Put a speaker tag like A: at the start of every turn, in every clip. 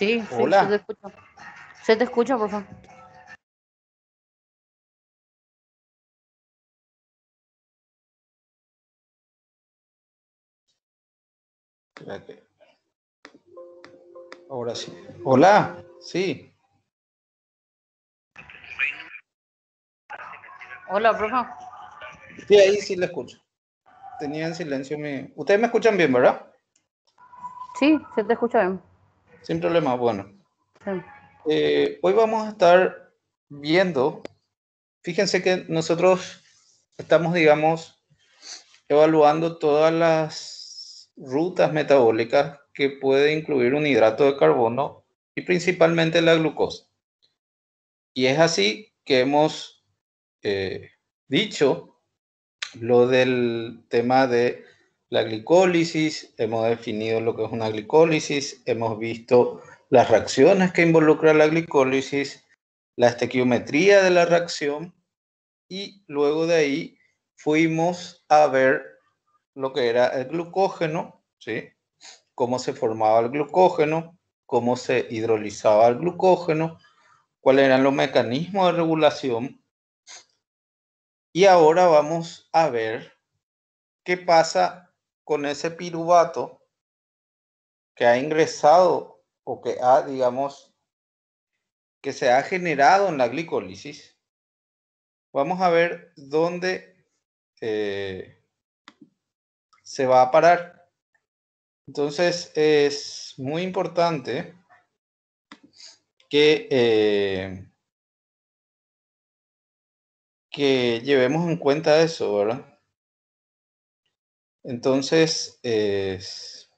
A: Sí, sí, se te
B: Hola.
A: escucha. Se te escucha, por favor.
B: Espérate. Ahora sí. Hola. Sí.
A: Hola, profe.
B: Sí, ahí sí la escucho. Tenía en silencio mi... Ustedes me escuchan bien, ¿verdad?
A: Sí, se te escucha bien.
B: Sin problema. Bueno.
A: Sí.
B: Hoy vamos a estar viendo... Fíjense que nosotros estamos, digamos, evaluando todas las rutas metabólicas que puede incluir un hidrato de carbono y principalmente la glucosa. Y es así que hemos dicho lo del tema de la glicólisis, hemos definido lo que es una glicólisis, hemos visto las reacciones que involucra la glicólisis, la estequiometría de la reacción y luego de ahí fuimos a ver lo que era el glucógeno, ¿sí? Cómo se formaba el glucógeno, cómo se hidrolizaba el glucógeno, cuáles eran los mecanismos de regulación. Y ahora vamos a ver qué pasa con ese piruvato que ha ingresado o que ha, digamos, que se ha generado en la glicólisis. Vamos a ver dónde se va a parar. Entonces es muy importante que llevemos en cuenta eso, ¿verdad? Entonces es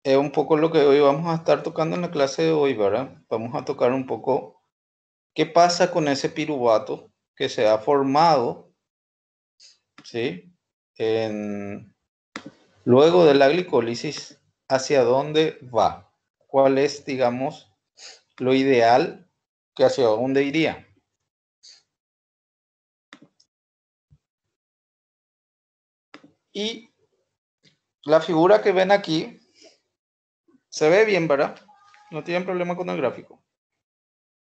B: un poco lo que hoy vamos a estar tocando en la clase de hoy, ¿verdad? Vamos a tocar un poco qué pasa con ese piruvato que se ha formado, ¿sí? Luego de la glicólisis, ¿hacia dónde va? ¿Cuál es, digamos, lo ideal que hacia dónde iría? Y la figura que ven aquí se ve bien, ¿verdad? No tienen problema con el gráfico,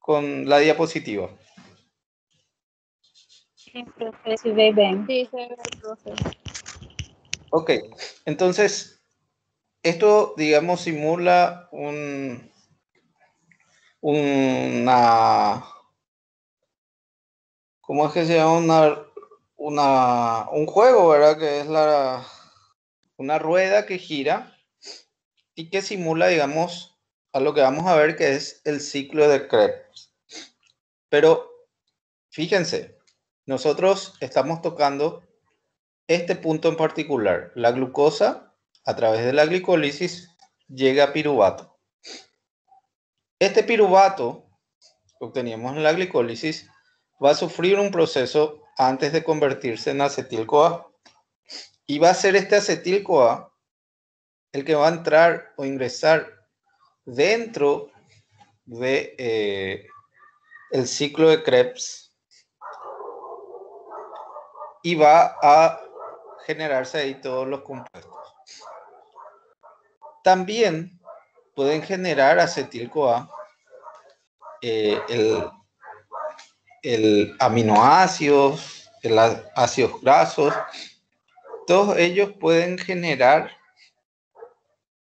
B: con la diapositiva.
C: Sí, profe, se ve bien.
A: Sí, se ve, profe.
B: Ok, entonces, esto, digamos, simula una, ¿cómo es que se llama? Un juego, ¿verdad? Que es una rueda que gira y que simula, digamos, a lo que vamos a ver que es el ciclo de Krebs. Pero fíjense, nosotros estamos tocando este punto en particular. La glucosa, a través de la glicólisis, llega a piruvato. Este piruvato que obteníamos en la glicólisis va a sufrir un proceso antes de convertirse en acetil-CoA. Y va a ser este acetil-CoA el que va a entrar o ingresar dentro de el ciclo de Krebs y va a generarse ahí todos los compuestos. También pueden generar acetil-CoA el aminoácidos, el ácidos grasos, todos ellos pueden generar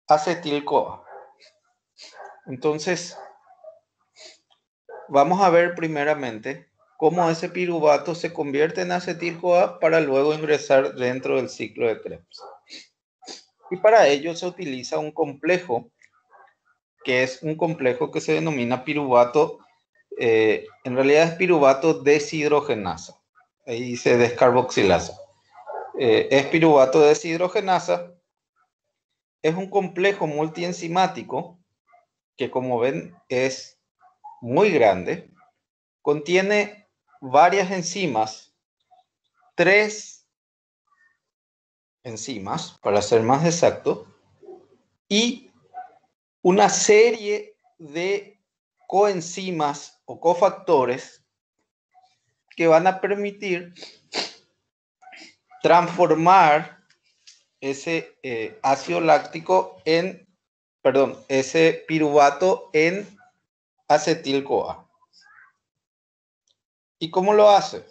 B: acetil-CoA. Entonces, vamos a ver primeramente cómo ese piruvato se convierte en acetil-CoA para luego ingresar dentro del ciclo de Krebs. Y para ello se utiliza un complejo, que es un complejo que se denomina piruvato, en realidad es piruvato deshidrogenasa. Ahí dice descarboxilasa. Es piruvato deshidrogenasa. Es un complejo multienzimático que, como ven, es muy grande. Contiene varias enzimas, 3 enzimas, para ser más exacto, y una serie de coenzimas o cofactores que van a permitir transformar ese ácido láctico en perdón, ese piruvato en acetil-CoA. ¿Y cómo lo hace?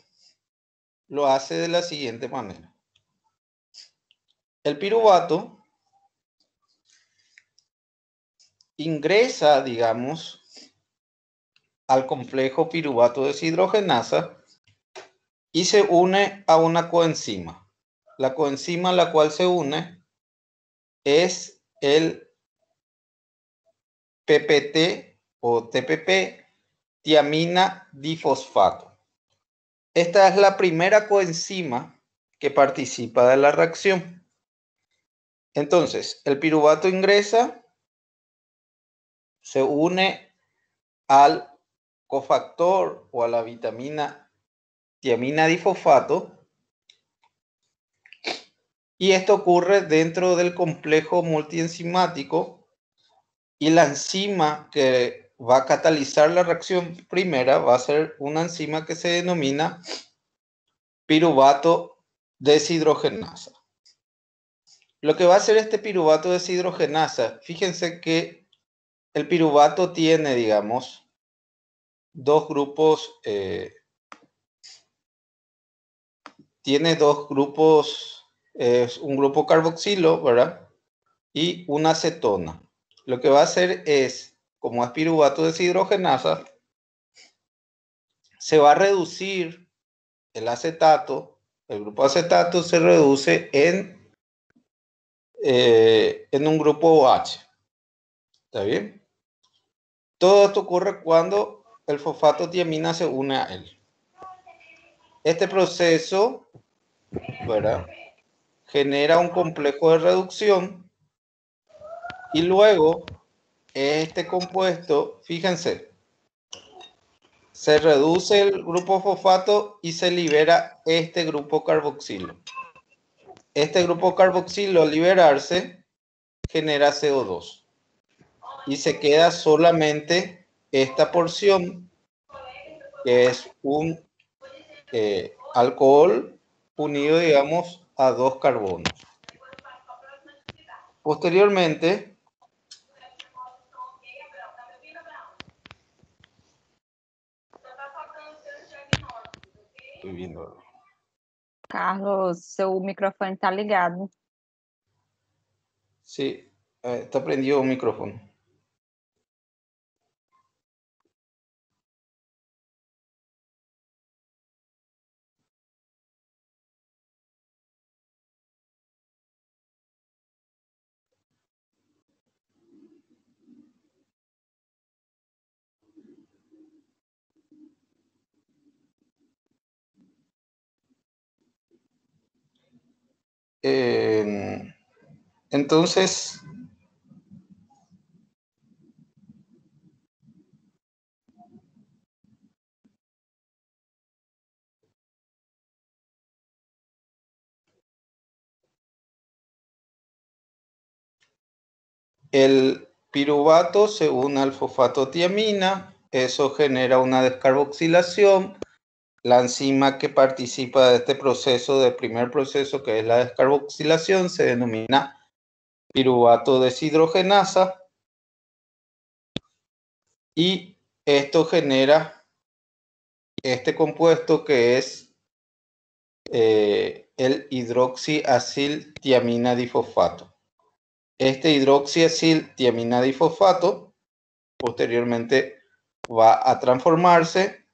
B: Lo hace de la siguiente manera. El piruvato ingresa, digamos, al complejo piruvato deshidrogenasa y se une a una coenzima. La coenzima a la cual se une es el PPT o TPP, tiamina difosfato. Esta es la primera coenzima que participa de la reacción. Entonces, el piruvato ingresa, se une al cofactor o a la vitamina tiamina difosfato, y esto ocurre dentro del complejo multienzimático, y la enzima que va a catalizar la reacción primera va a ser una enzima que se denomina piruvato deshidrogenasa. Lo que va a hacer este piruvato deshidrogenasa, fíjense que el piruvato tiene, digamos, dos grupos, es un grupo carboxilo, ¿verdad? Y una acetona. Lo que va a hacer es, como es piruvato deshidrogenasa, se va a reducir el acetato, el grupo acetato se reduce en un grupo OH. ¿Está bien? Todo esto ocurre cuando el fosfato tiamina se une a él. Este proceso, ¿verdad?, genera un complejo de reducción y luego este compuesto, fíjense, se reduce el grupo fosfato y se libera este grupo carboxilo. Este grupo carboxilo al liberarse genera CO2 y se queda solamente esta porción, que es un alcohol unido, digamos, a dos carbonos. Posteriormente, estoy viendo.
C: Carlos, seu microfone tá ligado.
B: Sí, está prendido el micrófono. Entonces, el piruvato se une al fosfatotiamina, eso genera una descarboxilación. La enzima que participa de este proceso, del primer proceso, que es la descarboxilación, se denomina piruvato deshidrogenasa, y esto genera este compuesto que es el hidroxiacil-tiamina difosfato. Este hidroxiacil-tiamina difosfato posteriormente va a transformarse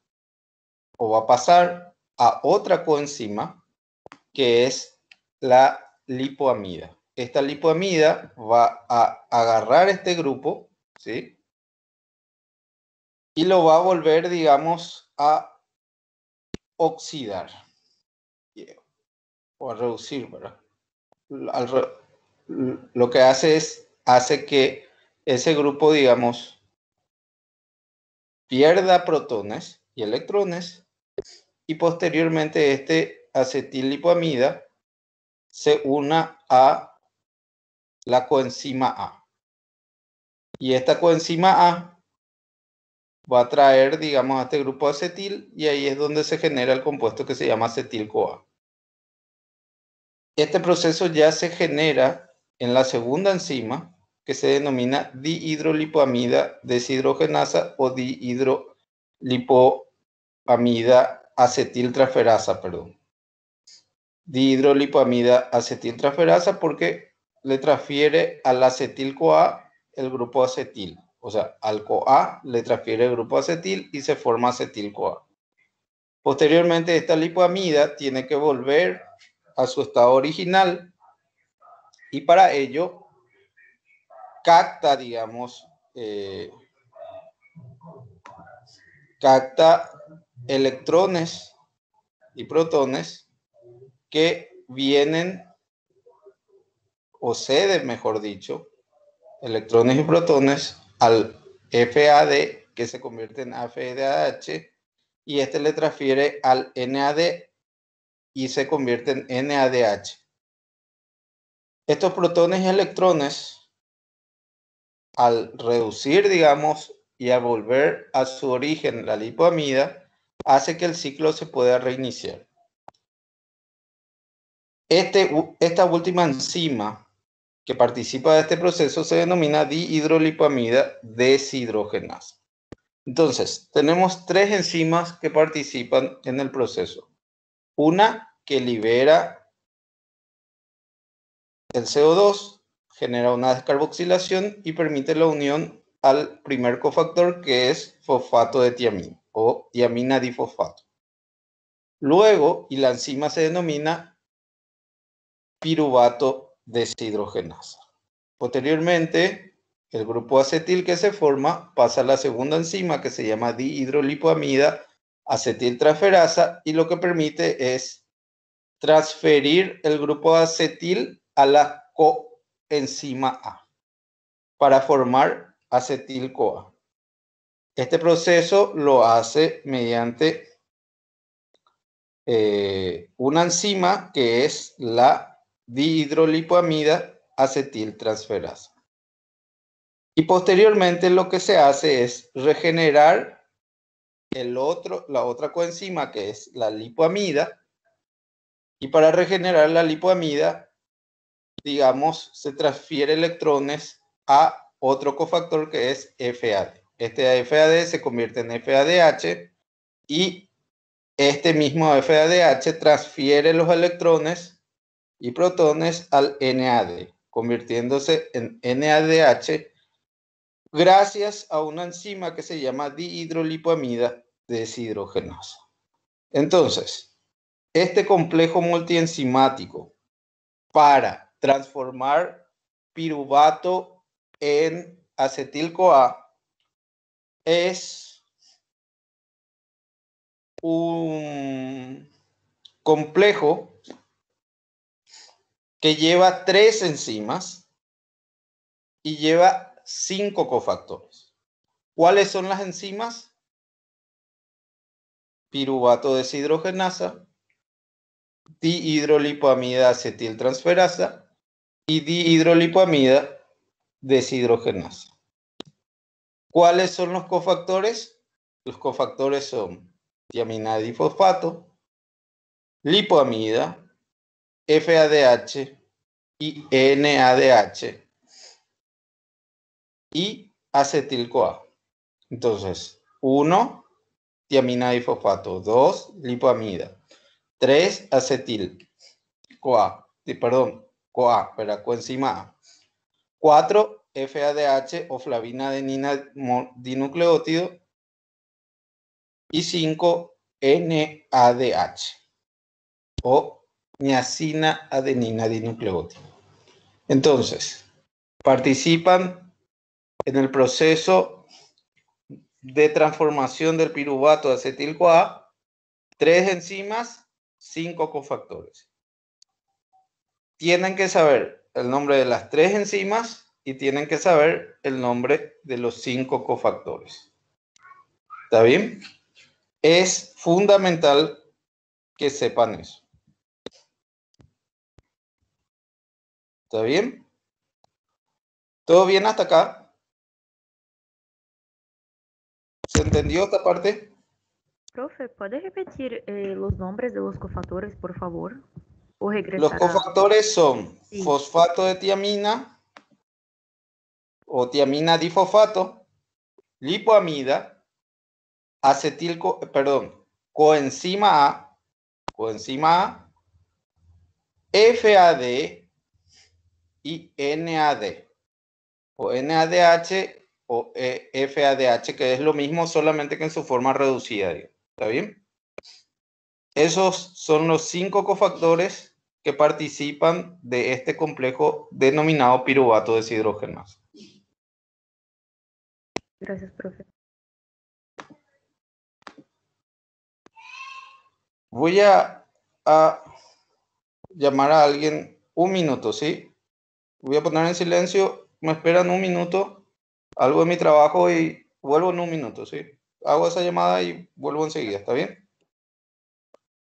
B: o va a pasar a otra coenzima que es la lipoamida. Esta lipoamida va a agarrar este grupo, ¿sí?, y lo va a volver, digamos, a oxidar o a reducir, ¿verdad? Lo que hace que ese grupo, digamos, pierda protones y electrones, y posteriormente este acetil-lipoamida se una a la coenzima A. Y esta coenzima A va a traer, digamos, a este grupo acetil, y ahí es donde se genera el compuesto que se llama acetil-CoA. Este proceso ya se genera en la segunda enzima, que se denomina dihidrolipoamida deshidrogenasa o dihidrolipoamida acetiltransferasa, perdón. Dihidrolipoamida acetiltransferasa porque le transfiere al acetil-CoA el grupo acetil. O sea, al CoA le transfiere el grupo acetil y se forma acetil-CoA. Posteriormente, esta lipoamida tiene que volver a su estado original y para ello capta, digamos, capta electrones y protones que vienen o ceden, mejor dicho, electrones y protones al FAD que se convierte en FADH y este le transfiere al NAD y se convierte en NADH. Estos protones y electrones, al reducir, digamos, y a volver a su origen la lipoamida, hace que el ciclo se pueda reiniciar. Esta última enzima que participa de este proceso se denomina dihidrolipoamida deshidrogenasa. Entonces, tenemos tres enzimas que participan en el proceso. Una que libera el CO2, genera una descarboxilación y permite la unión al primer cofactor que es fosfato de tiamina o tiamina difosfato. Luego, y la enzima se denomina piruvato deshidrogenasa. Posteriormente, el grupo acetil que se forma pasa a la segunda enzima que se llama dihidrolipoamida acetiltransferasa y lo que permite es transferir el grupo acetil a la coenzima A para formar acetil-CoA. Este proceso lo hace mediante una enzima que es la dihidrolipoamida acetiltransferasa. Y posteriormente lo que se hace es regenerar la otra coenzima que es la lipoamida. Y para regenerar la lipoamida, digamos, se transfiere electrones a otro cofactor que es FAD. Este FAD se convierte en FADH y este mismo FADH transfiere los electrones y protones al NAD, convirtiéndose en NADH gracias a una enzima que se llama dihidrolipoamida deshidrogenasa. Entonces, este complejo multienzimático para transformar piruvato en acetil-CoA es un complejo que lleva 3 enzimas y lleva 5 cofactores. ¿Cuáles son las enzimas? Piruvato deshidrogenasa, dihidrolipoamida acetiltransferasa y dihidrolipoamida deshidrogenasa. ¿Cuáles son los cofactores? Los cofactores son tiamina difosfato, lipoamida, FADH y NADH y acetil-CoA. Entonces, 1, tiamina difosfato, 2, lipoamida, 3, acetil-CoA, CoA, coenzima A, 4, FADH o flavina adenina dinucleótido y 5, NADH o niacina adenina dinucleótido. Entonces, participan en el proceso de transformación del piruvato de acetil-CoA 3 enzimas, 5 cofactores. Tienen que saber el nombre de las 3 enzimas y tienen que saber el nombre de los 5 cofactores. ¿Está bien? Es fundamental que sepan eso. ¿Está bien? ¿Todo bien hasta acá? ¿Se entendió esta parte?
D: Profe, ¿puede repetir los nombres de los cofactores, por favor? O
B: Los
D: regresar a...
B: cofactores son
D: Sí.
B: fosfato de tiamina, o tiamina difosfato, lipoamida, coenzima A, FAD y NAD, o NADH o FADH, que es lo mismo, solamente que en su forma reducida. ¿Está bien? Esos son los 5 cofactores que participan de este complejo denominado piruvato deshidrogenasa.
D: Gracias, profe.
B: Voy a llamar a alguien un minuto, ¿sí? Voy a poner en silencio, me esperan un minuto, algo de mi trabajo y vuelvo en un minuto, ¿sí? Hago esa llamada y vuelvo enseguida, ¿está bien?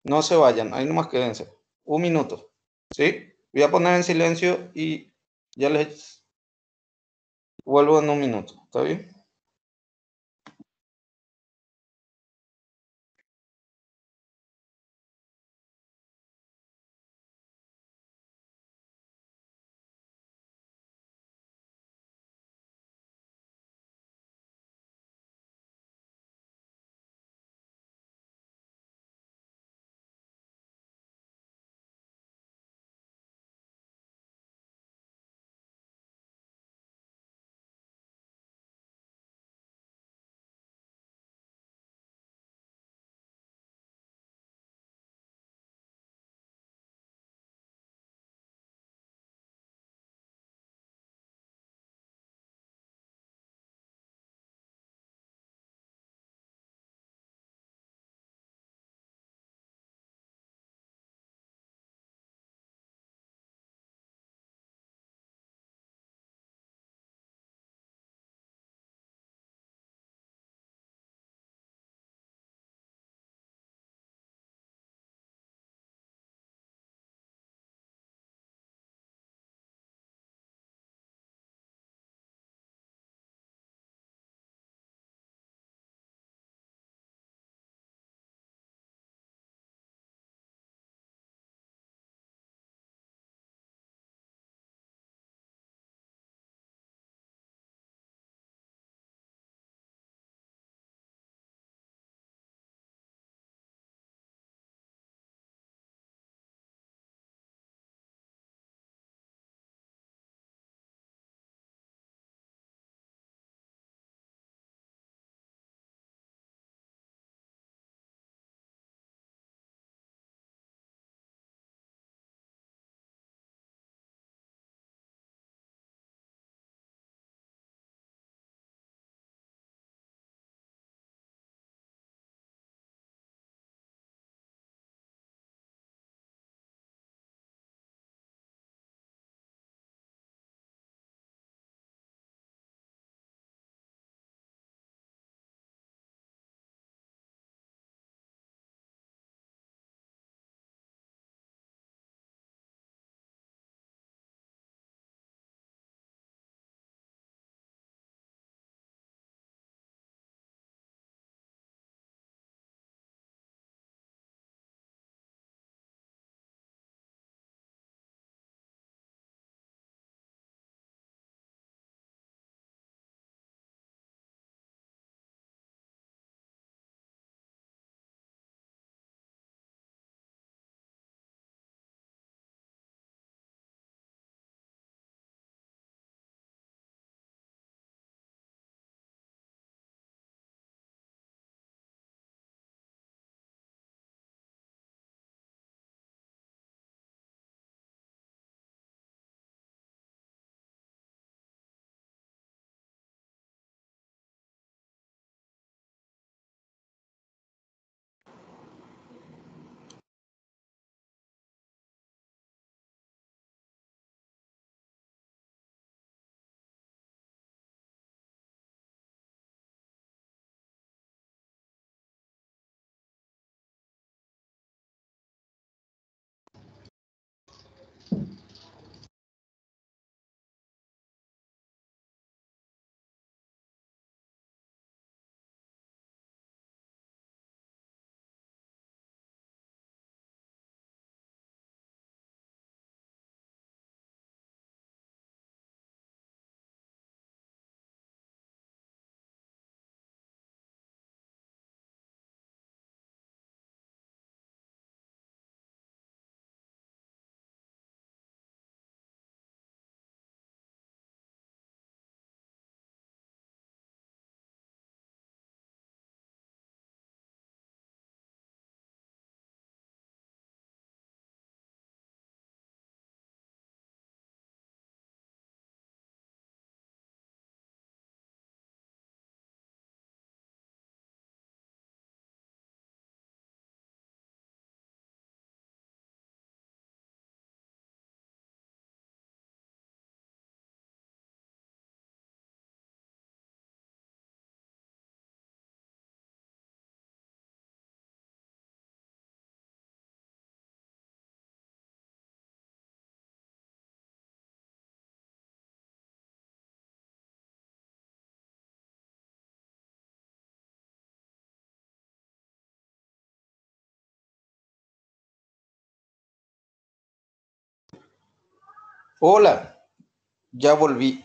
B: No se vayan, ahí nomás quédense. Un minuto, ¿sí? Voy a poner en silencio y ya les vuelvo en un minuto, ¿está bien? Hola, ya volví.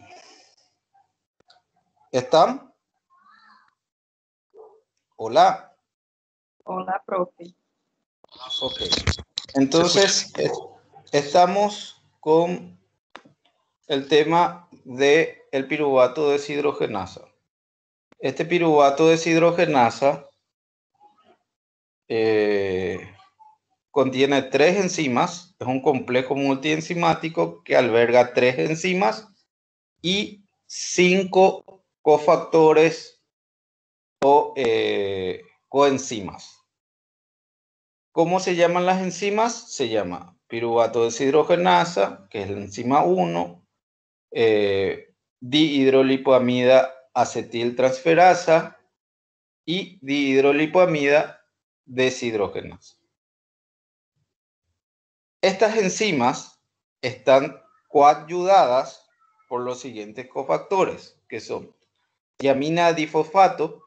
B: ¿Están? Hola.
C: Hola, profe.
B: Ok. Entonces, estamos con el tema del piruvato deshidrogenasa. Este piruvato deshidrogenasa contiene 3 enzimas. Es un complejo multienzimático que alberga 3 enzimas y 5 cofactores o coenzimas. ¿Cómo se llaman las enzimas? Se llama piruvato deshidrogenasa, que es la enzima 1, dihidrolipoamida acetiltransferasa y dihidrolipoamida deshidrogenasa. Estas enzimas están coayudadas por los siguientes cofactores, que son tiamina difosfato,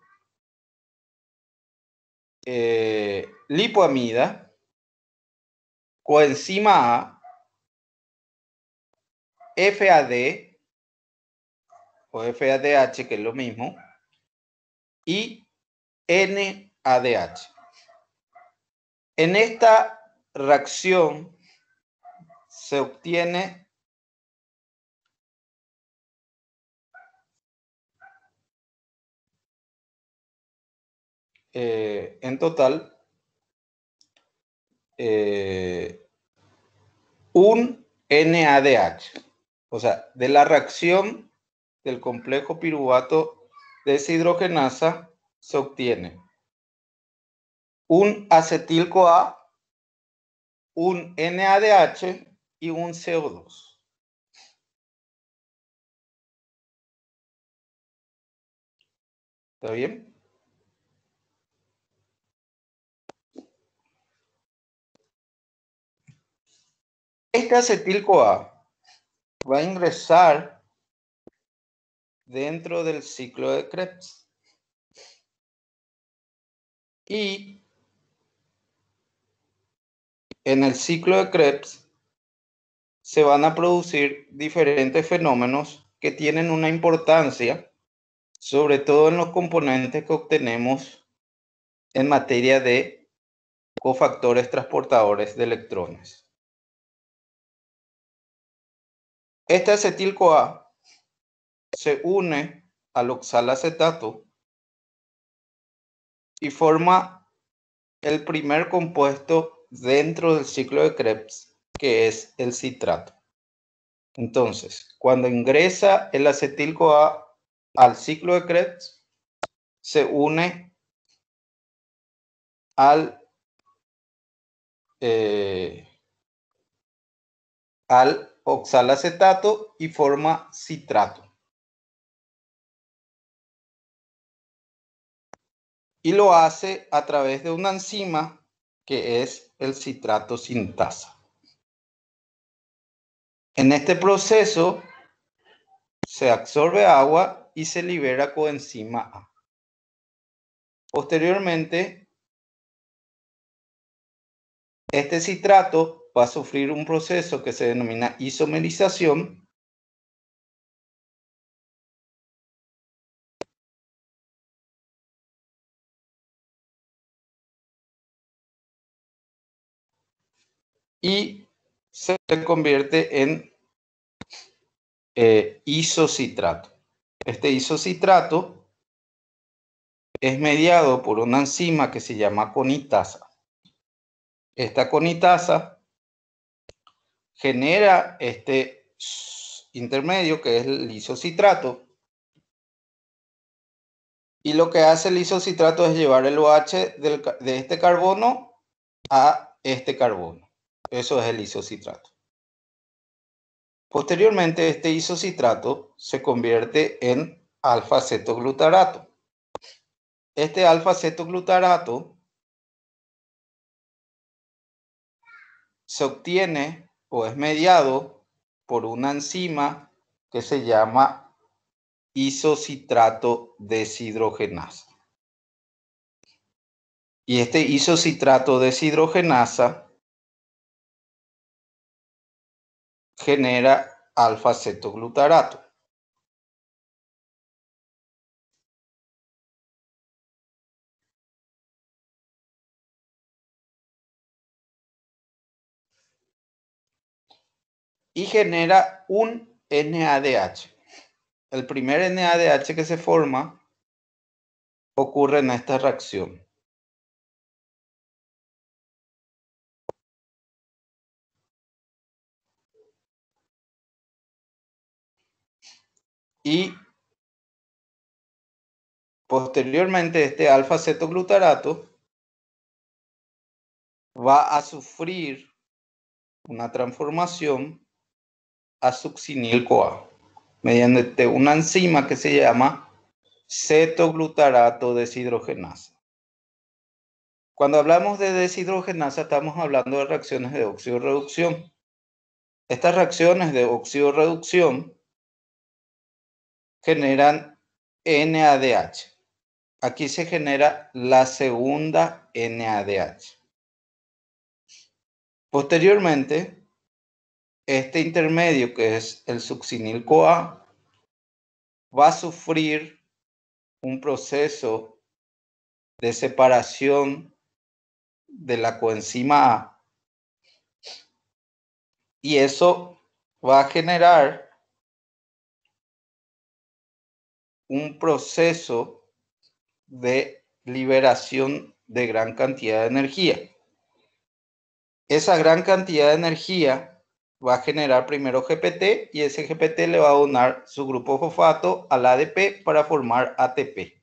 B: lipoamida, coenzima A, FAD o FADH, que es lo mismo, y NADH. En esta reacción se obtiene en total un NADH. O sea, de la reacción del complejo piruvato deshidrogenasa se obtiene un acetil-CoA, un NADH y un CO2. ¿Está bien? Este acetil-CoA va a ingresar dentro del ciclo de Krebs. Y en el ciclo de Krebs se van a producir diferentes fenómenos que tienen una importancia, sobre todo en los componentes que obtenemos en materia de cofactores transportadores de electrones. Este acetil-CoA se une al oxalacetato y forma el primer compuesto dentro del ciclo de Krebs, que es el citrato. Entonces, cuando ingresa el acetil-CoA al ciclo de Krebs, se une al oxalacetato y forma citrato. Y lo hace a través de una enzima que es el citrato sintasa. En este proceso se absorbe agua y se libera coenzima A. Posteriormente, este citrato va a sufrir un proceso que se denomina isomerización, y se convierte en isocitrato. Este isocitrato es mediado por una enzima que se llama conitasa. Esta conitasa genera este intermedio que es el isocitrato, y lo que hace el isocitrato es llevar el OH de este carbono a este carbono. Eso es el isocitrato. Posteriormente, este isocitrato se convierte en alfa-cetoglutarato. Este alfa-cetoglutarato se obtiene o es mediado por una enzima que se llama isocitrato deshidrogenasa. Y este isocitrato deshidrogenasa genera alfa-cetoglutarato. Y genera un NADH. El primer NADH que se forma ocurre en esta reacción. Y posteriormente este alfa-cetoglutarato va a sufrir una transformación a succinil-CoA mediante una enzima que se llama cetoglutarato deshidrogenasa. Cuando hablamos de deshidrogenasa estamos hablando de reacciones de oxidorreducción. Estas reacciones de oxidorreducción generan NADH. Aquí se genera la segunda NADH. Posteriormente, este intermedio, que es el succinil-CoA, va a sufrir un proceso de separación de la coenzima A. Y eso va a generar un proceso de liberación de gran cantidad de energía. Esa gran cantidad de energía va a generar primero GPT y ese GPT le va a donar su grupo fosfato al ADP para formar ATP.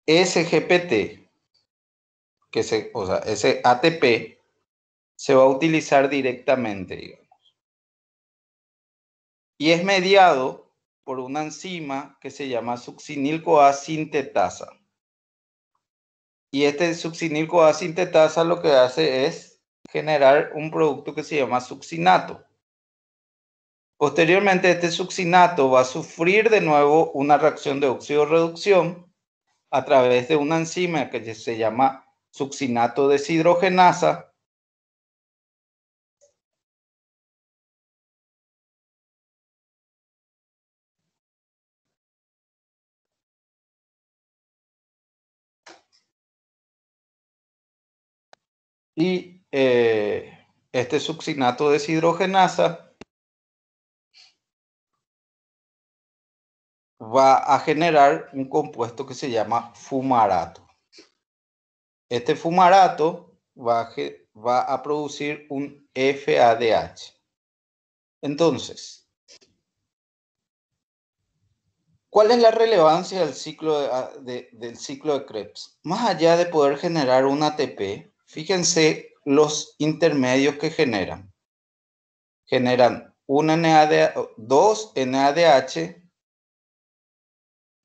B: Ese GPT, ese ATP se va a utilizar directamente, digamos. Y es mediado por una enzima que se llama succinil-CoA sintetasa. Y este succinil-CoA sintetasa lo que hace es generar un producto que se llama succinato. Posteriormente, este succinato va a sufrir de nuevo una reacción de oxidorreducción a través de una enzima que se llama succinato deshidrogenasa. Y este succinato deshidrogenasa va a generar un compuesto que se llama fumarato. Este fumarato va a producir un FADH. Entonces, ¿cuál es la relevancia del ciclo del ciclo de Krebs? Más allá de poder generar un ATP, fíjense los intermedios que generan. Generan un dos NADH,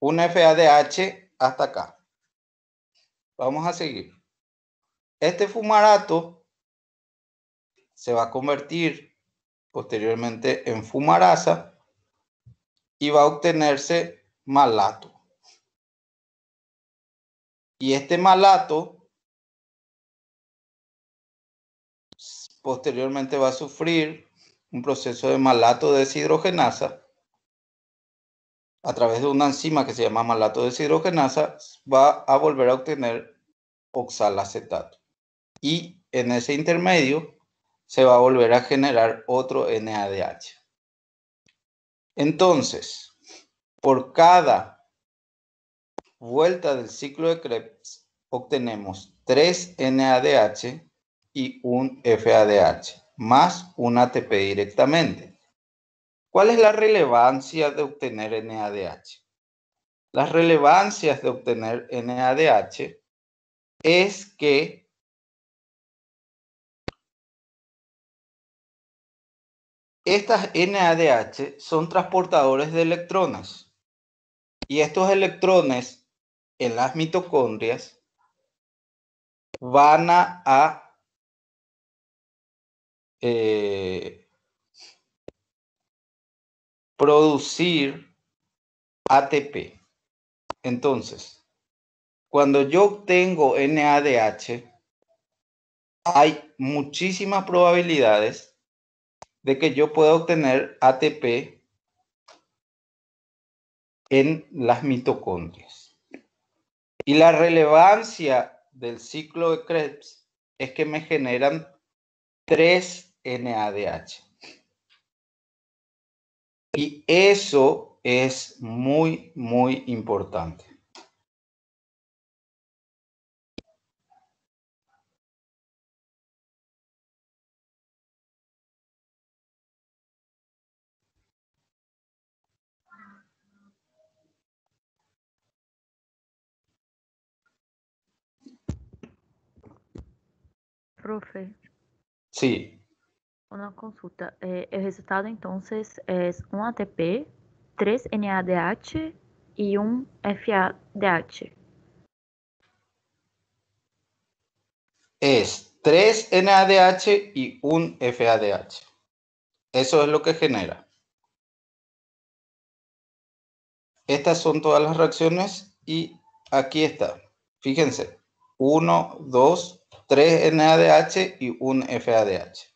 B: un FADH hasta acá. Vamos a seguir. Este fumarato se va a convertir posteriormente en fumarasa y va a obtenerse malato. Y este malato posteriormente va a sufrir un proceso de malato deshidrogenasa a través de una enzima que se llama malato deshidrogenasa, va a volver a obtener oxalacetato. Y en ese intermedio se va a volver a generar otro NADH. Entonces, por cada vuelta del ciclo de Krebs obtenemos 3 NADH y un FADH, más un ATP directamente. ¿Cuál es la relevancia de obtener NADH? Las relevancias de obtener NADH es que estas NADH son transportadores de electrones y estos electrones en las mitocondrias van a producir ATP. Entonces, cuando yo obtengo NADH, hay muchísimas probabilidades de que yo pueda obtener ATP en las mitocondrias. Y la relevancia del ciclo de Krebs es que me generan 3 NADH. Y eso es muy, muy importante.
D: Profe,
B: Sí,
D: una consulta. El resultado entonces es un ATP, 3 NADH y un FADH.
B: es 3 NADH y un FADH. Eso es lo que genera. Estas son todas las reacciones y aquí está. Fíjense, 1, 2, 3 NADH y un FADH.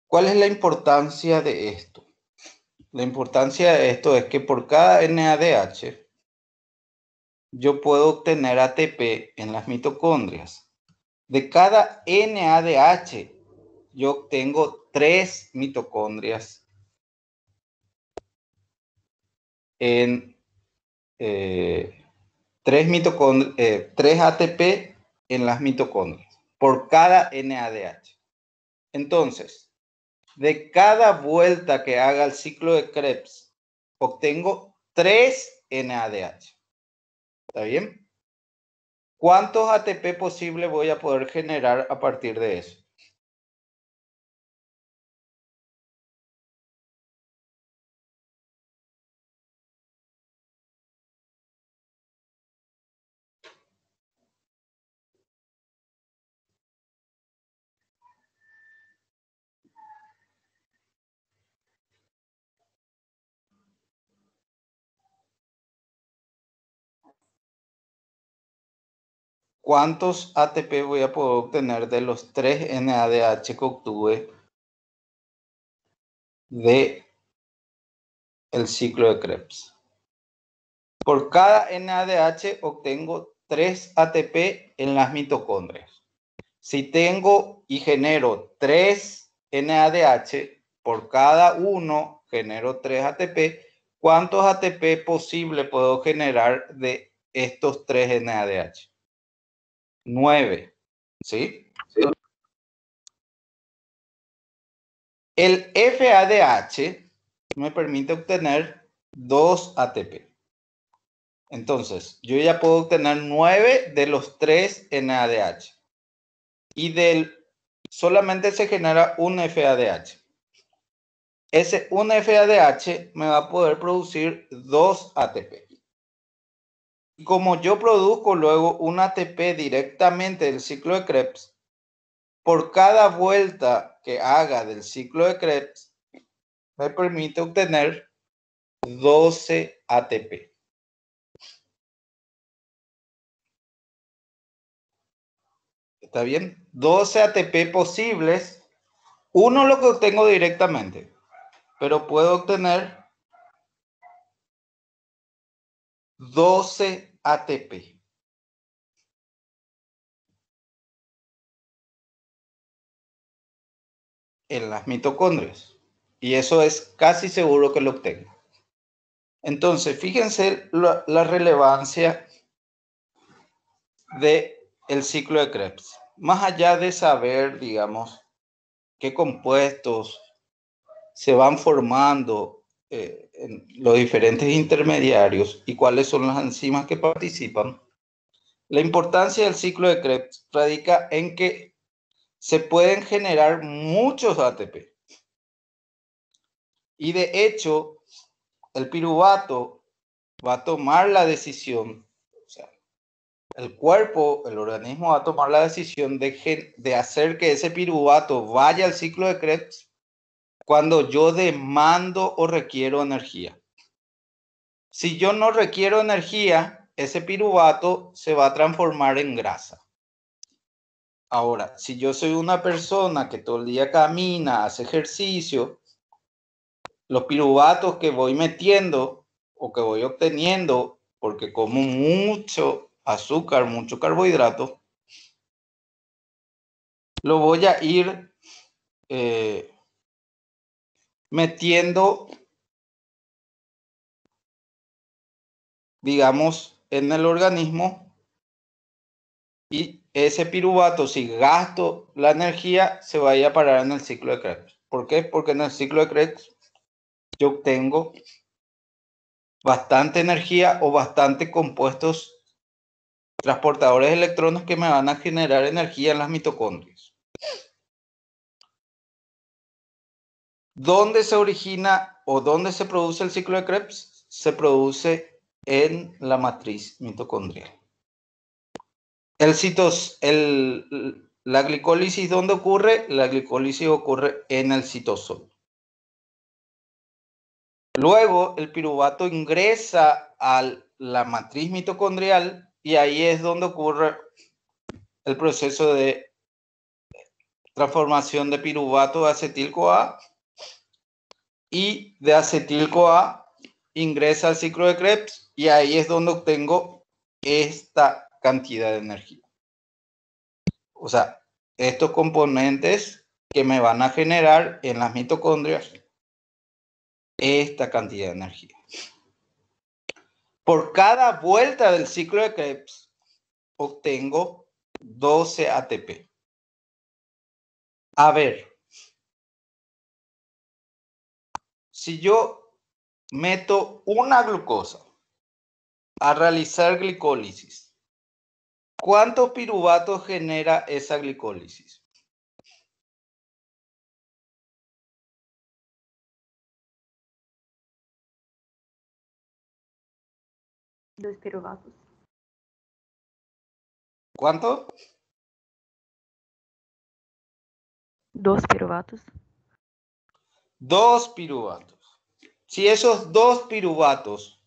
B: ¿Cuál es la importancia de esto? La importancia de esto es que por cada NADH yo puedo obtener ATP en las mitocondrias. De cada NADH yo obtengo 3 mitocondrias en 3 ATP en las mitocondrias por cada NADH. Entonces, de cada vuelta que haga el ciclo de Krebs, obtengo 3 NADH. ¿Está bien? ¿Cuántos ATP posibles voy a poder generar a partir de eso? ¿Cuántos ATP voy a poder obtener de los 3 NADH que obtuve de el ciclo de Krebs? Por cada NADH obtengo 3 ATP en las mitocondrias. Si tengo y genero 3 NADH, por cada uno genero 3 ATP, ¿cuántos ATP posible puedo generar de estos 3 NADH? 9, ¿sí? El FADH me permite obtener 2 ATP. Entonces, yo ya puedo obtener 9 de los 3 NADH. Y solamente se genera un FADH. Ese un FADH me va a poder producir 2 ATP. Y como yo produzco luego un ATP directamente del ciclo de Krebs, por cada vuelta que haga del ciclo de Krebs, me permite obtener 12 ATP. ¿Está bien? 12 ATP posibles. Uno lo que obtengo directamente, pero puedo obtener 12 ATP. En las mitocondrias. Y eso es casi seguro que lo obtengo. Entonces, fíjense la relevancia del ciclo de Krebs. Más allá de saber, digamos, qué compuestos se van formando en los diferentes intermediarios y cuáles son las enzimas que participan, la importancia del ciclo de Krebs radica en que se pueden generar muchos ATP. Y de hecho, el piruvato va a tomar la decisión, o sea, el cuerpo, el organismo va a tomar la decisión de hacer que ese piruvato vaya al ciclo de Krebs cuando yo demando o requiero energía. Si yo no requiero energía, ese piruvato se va a transformar en grasa. Ahora, si yo soy una persona que todo el día camina, hace ejercicio, los piruvatos que voy metiendo o que voy obteniendo, porque como mucho azúcar, mucho carbohidrato, lo voy a ir metiendo, digamos, en el organismo, y ese piruvato, si gasto la energía, se va a ir a parar en el ciclo de Krebs. ¿Por qué? Porque en el ciclo de Krebs yo obtengo bastante energía o bastante compuestos transportadores de electrones que me van a generar energía en las mitocondrias. ¿Dónde se origina o dónde se produce el ciclo de Krebs? Se produce en la matriz mitocondrial. La glicólisis, ¿dónde ocurre? La glicólisis ocurre en el citosol. Luego, el piruvato ingresa a la matriz mitocondrial y ahí es donde ocurre el proceso de transformación de piruvato a acetil-CoA, y de acetil-CoA ingresa al ciclo de Krebs y ahí es donde obtengo esta cantidad de energía. O sea, estos componentes que me van a generar en las mitocondrias esta cantidad de energía. Por cada vuelta del ciclo de Krebs obtengo 12 ATP. A ver, si yo meto una glucosa a realizar glicólisis, ¿cuántos piruvatos genera esa glicólisis?
D: Dos piruvatos.
B: ¿Cuánto?
D: 2 piruvatos.
B: 2 piruvatos. Si esos 2 piruvatos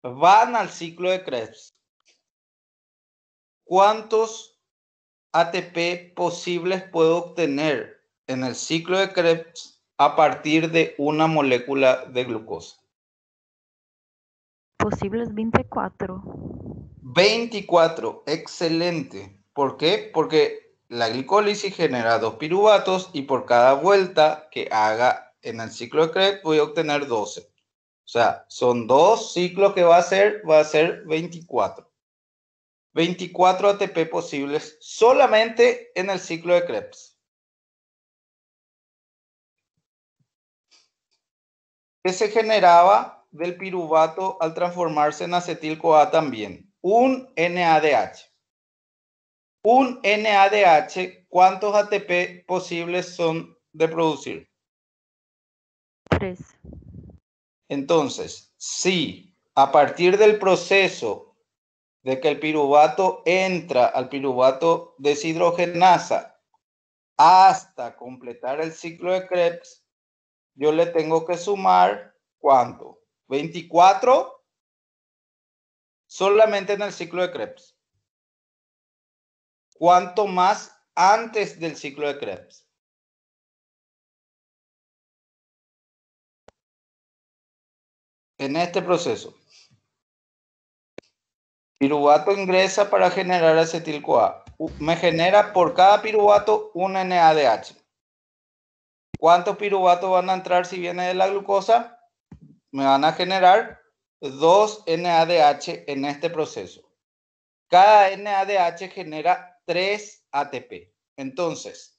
B: van al ciclo de Krebs, ¿cuántos ATP posibles puedo obtener en el ciclo de Krebs a partir de una molécula de glucosa?
D: Posibles 24.
B: 24, excelente. ¿Por qué? Porque la glicólisis genera 2 piruvatos y por cada vuelta que haga en el ciclo de Krebs voy a obtener 12. O sea, son 2 ciclos que va a ser 24. 24 ATP posibles solamente en el ciclo de Krebs. ¿Qué se generaba del piruvato al transformarse en acetil-CoA también? Un NADH. Un NADH, ¿cuántos ATP posibles son de producir?
D: 3.
B: Entonces, si a partir del proceso de que el piruvato entra al piruvato deshidrogenasa hasta completar el ciclo de Krebs, yo le tengo que sumar, ¿cuánto? 24 solamente en el ciclo de Krebs. ¿Cuánto más antes del ciclo de Krebs? En este proceso, piruvato ingresa para generar acetil-CoA. Me genera por cada piruvato un NADH. ¿Cuántos piruvatos van a entrar si viene de la glucosa? Me van a generar 2 NADH en este proceso. Cada NADH genera 3 ATP. Entonces,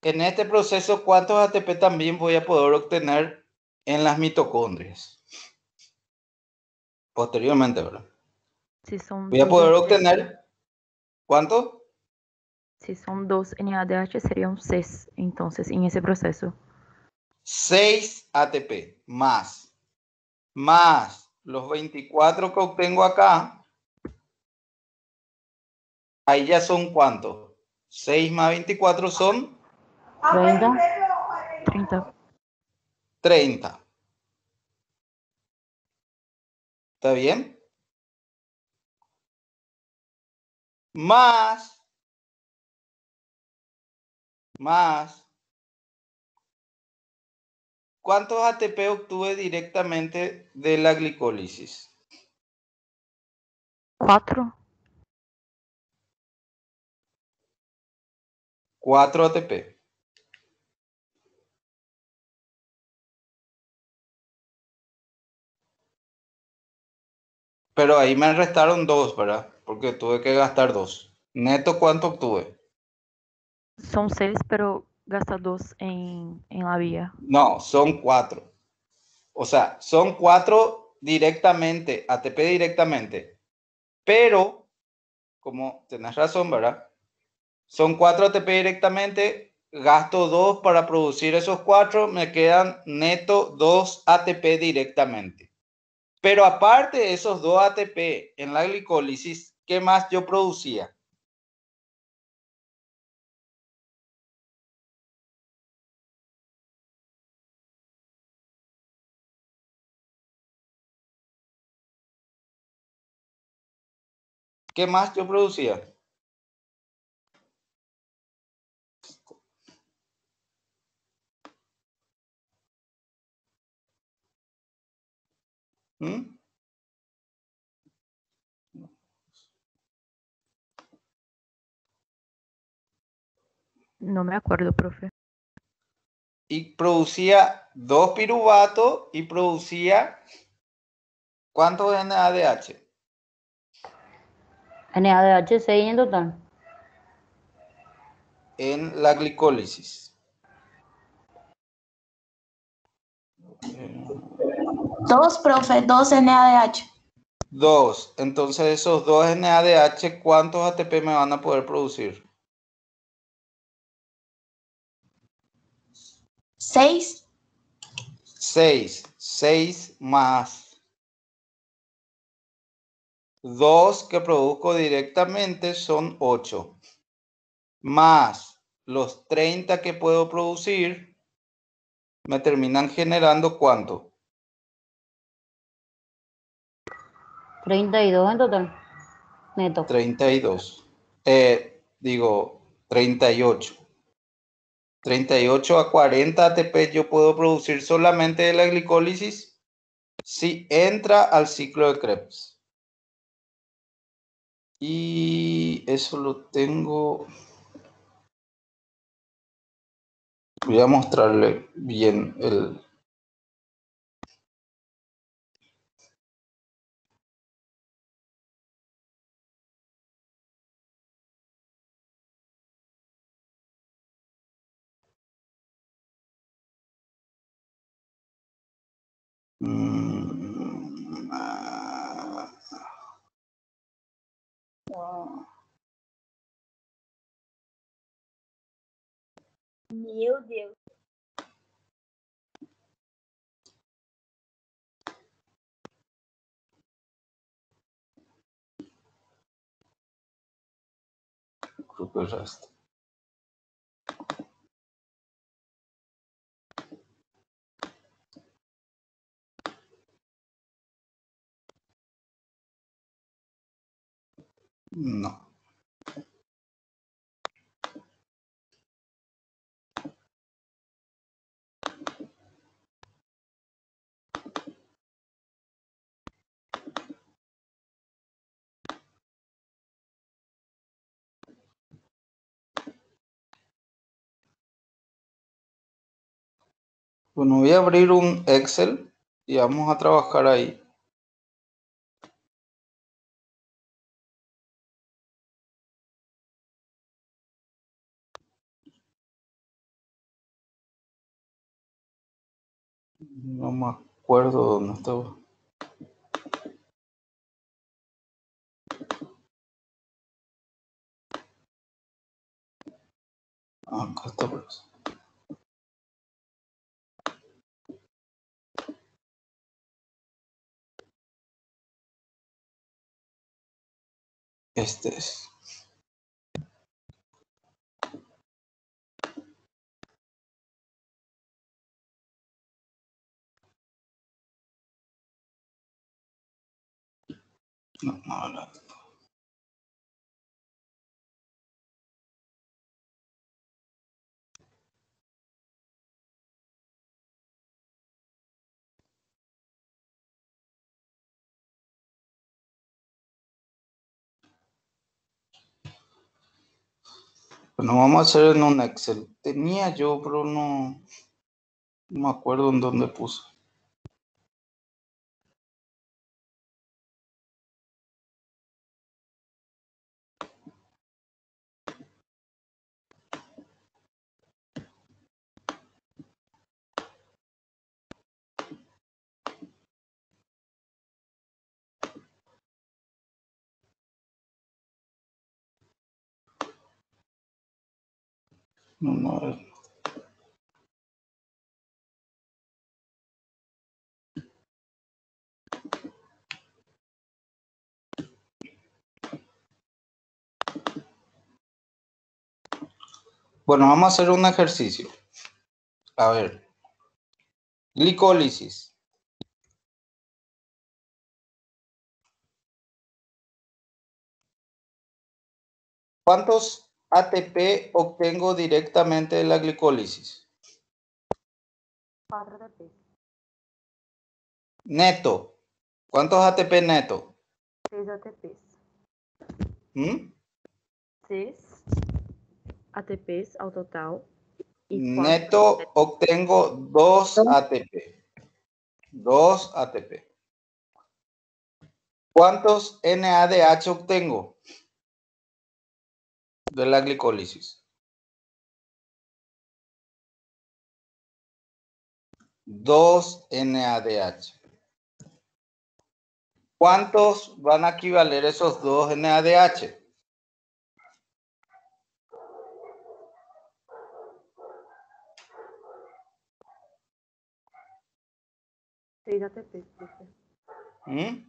B: en este proceso, ¿cuántos ATP también voy a poder obtener en las mitocondrias? Posteriormente, ¿verdad?
D: Si son
B: Voy a
D: 2
B: poder
D: NADH,
B: obtener, ¿cuánto?
D: si son 2 NADH serían 6, entonces, en ese proceso.
B: 6 ATP más los 24 que obtengo acá. Ahí ya son ¿cuántos? 6 más 24 son
A: 30.
D: 30.
B: 30. ¿Está bien? más ¿cuántos ATP obtuve directamente de la glicólisis?
D: 4.
B: 4 ATP. Pero ahí me restaron 2, ¿verdad? Porque tuve que gastar 2. Neto, ¿cuánto obtuve?
D: Son 6, pero gasta 2 en la vía.
B: No, son 4. O sea, son 4 directamente, ATP directamente. Pero, como tenés razón, ¿verdad? Son 4 ATP directamente, gasto 2 para producir esos 4, me quedan neto 2 ATP directamente. Pero aparte de esos 2 ATP en la glicólisis, ¿qué más yo producía? ¿Qué más yo producía? ¿Mm?
D: No me acuerdo, profe.
B: Y producía 2 piruvatos y producía ¿cuántos NADH?
A: NADH 6 en total.
B: En la glicólisis.
E: 2, profe, 2 NADH.
B: 2. Entonces esos 2 NADH, ¿cuántos ATP me van a poder producir?
E: 6.
B: 6. 6 más 2 que produzco directamente son 8. Más los 30 que puedo producir, me terminan generando ¿cuánto?
A: 32 en total. Neto.
B: 32. Digo, 38. 38 a 40 ATP yo puedo producir solamente de la glicólisis si entra al ciclo de Krebs. Y eso lo tengo. Voy a mostrarle bien el.
E: Meu Deus.
B: Creo que ya está. No. Bueno, voy a abrir un Excel y vamos a trabajar ahí. No me acuerdo dónde estaba. Acá está. Pues. Este es. No, no, no. Bueno, vamos a hacer en un Excel. Tenía yo, pero no me acuerdo en dónde puse. No, a ver. Bueno, vamos a hacer un ejercicio. A ver. Glicólisis. ¿Cuántos ATP obtengo directamente de la glicólisis?
D: 4 ATP.
B: Neto. ¿Cuántos ATP neto?
D: 6 ATPs.
B: ¿Mm?
D: 6 ATPs ao total. E 4
B: Neto obtengo 2 ATP. 2 ATP. ¿Cuántos NADH obtengo de la glicólisis? 2 NADH. ¿Cuántos van a equivaler esos 2 NADH?
D: 6 ATPs, profe.
B: ¿Mm?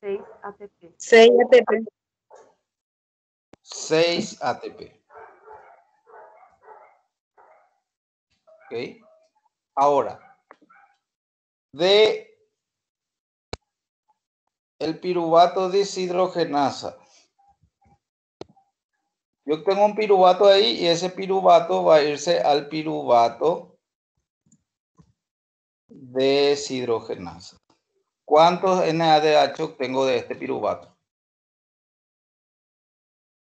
D: 6 ATPs.
C: 6 ATP.
B: 6 ATP. ¿Ok? Ahora, de el piruvato deshidrogenasa. Yo tengo un piruvato ahí y ese piruvato va a irse al piruvato deshidrogenasa. ¿Cuántos NADH obtengo de este piruvato?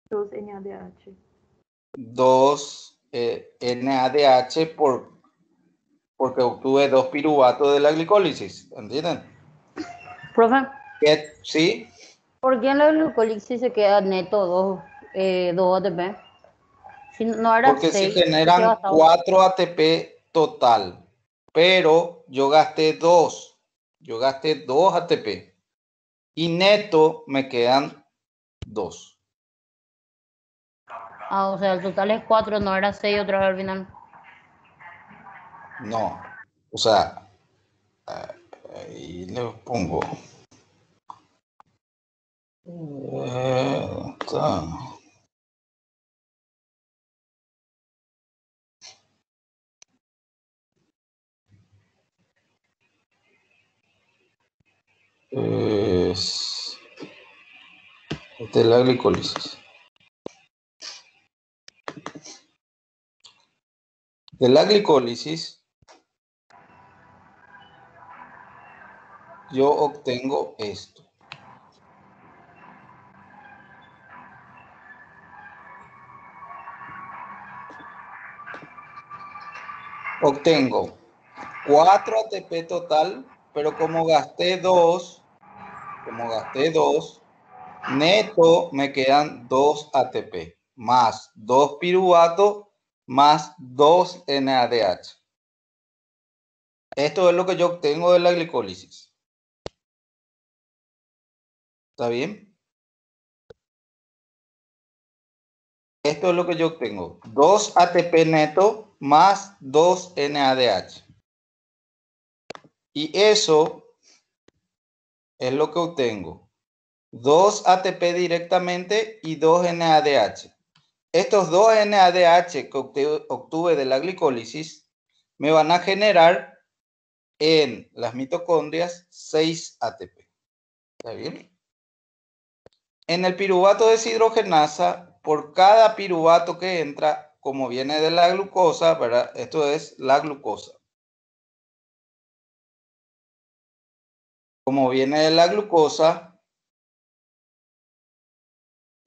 D: 2 NADH.
B: 2 NADH porque obtuve 2 piruvatos de la glicólisis. ¿Entienden?
A: Profe,
B: ¿Sí?
A: ¿por qué en la glucólisis se queda neto 2 ATP? Si no era
B: Porque se
A: 6, ¿por qué
B: generan
A: gastaba?
B: 4 ATP total. Pero yo gasté 2. Yo gasté 2 ATP. Y neto me quedan 2.
A: Ah, o sea, el total es 4, no era 6 otra vez al final.
B: No. O sea, ahí le pongo. Está. Esta es la glicólisis. De la glicólisis, yo obtengo esto. Obtengo 4 ATP total, pero como gasté 2, neto me quedan 2 ATP, más 2 piruvatos, más 2 NADH. Esto es lo que yo obtengo de la glicólisis. ¿Está bien? Esto es lo que yo obtengo. 2 ATP neto más 2 NADH. Y eso es lo que obtengo. 2 ATP directamente y 2 NADH. Estos 2 NADH que obtuve de la glicólisis me van a generar en las mitocondrias 6 ATP. ¿Está bien? En el piruvato deshidrogenasa, por cada piruvato que entra, como viene de la glucosa, ¿verdad? Esto es la glucosa. Como viene de la glucosa,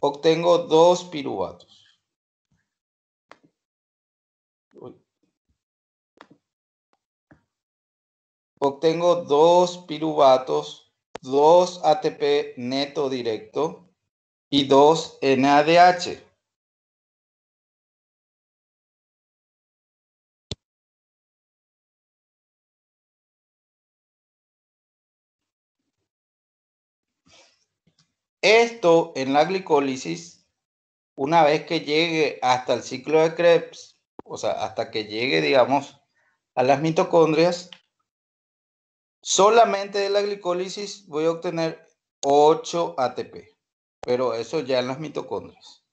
B: obtengo 2 piruvatos. Obtengo 2 piruvatos, 2 ATP neto directo y 2 NADH. Esto en la glicólisis, una vez que llegue hasta el ciclo de Krebs, o sea, hasta que llegue, digamos, a las mitocondrias, solamente de la glicólisis voy a obtener 8 ATP, pero eso ya en las mitocondrias.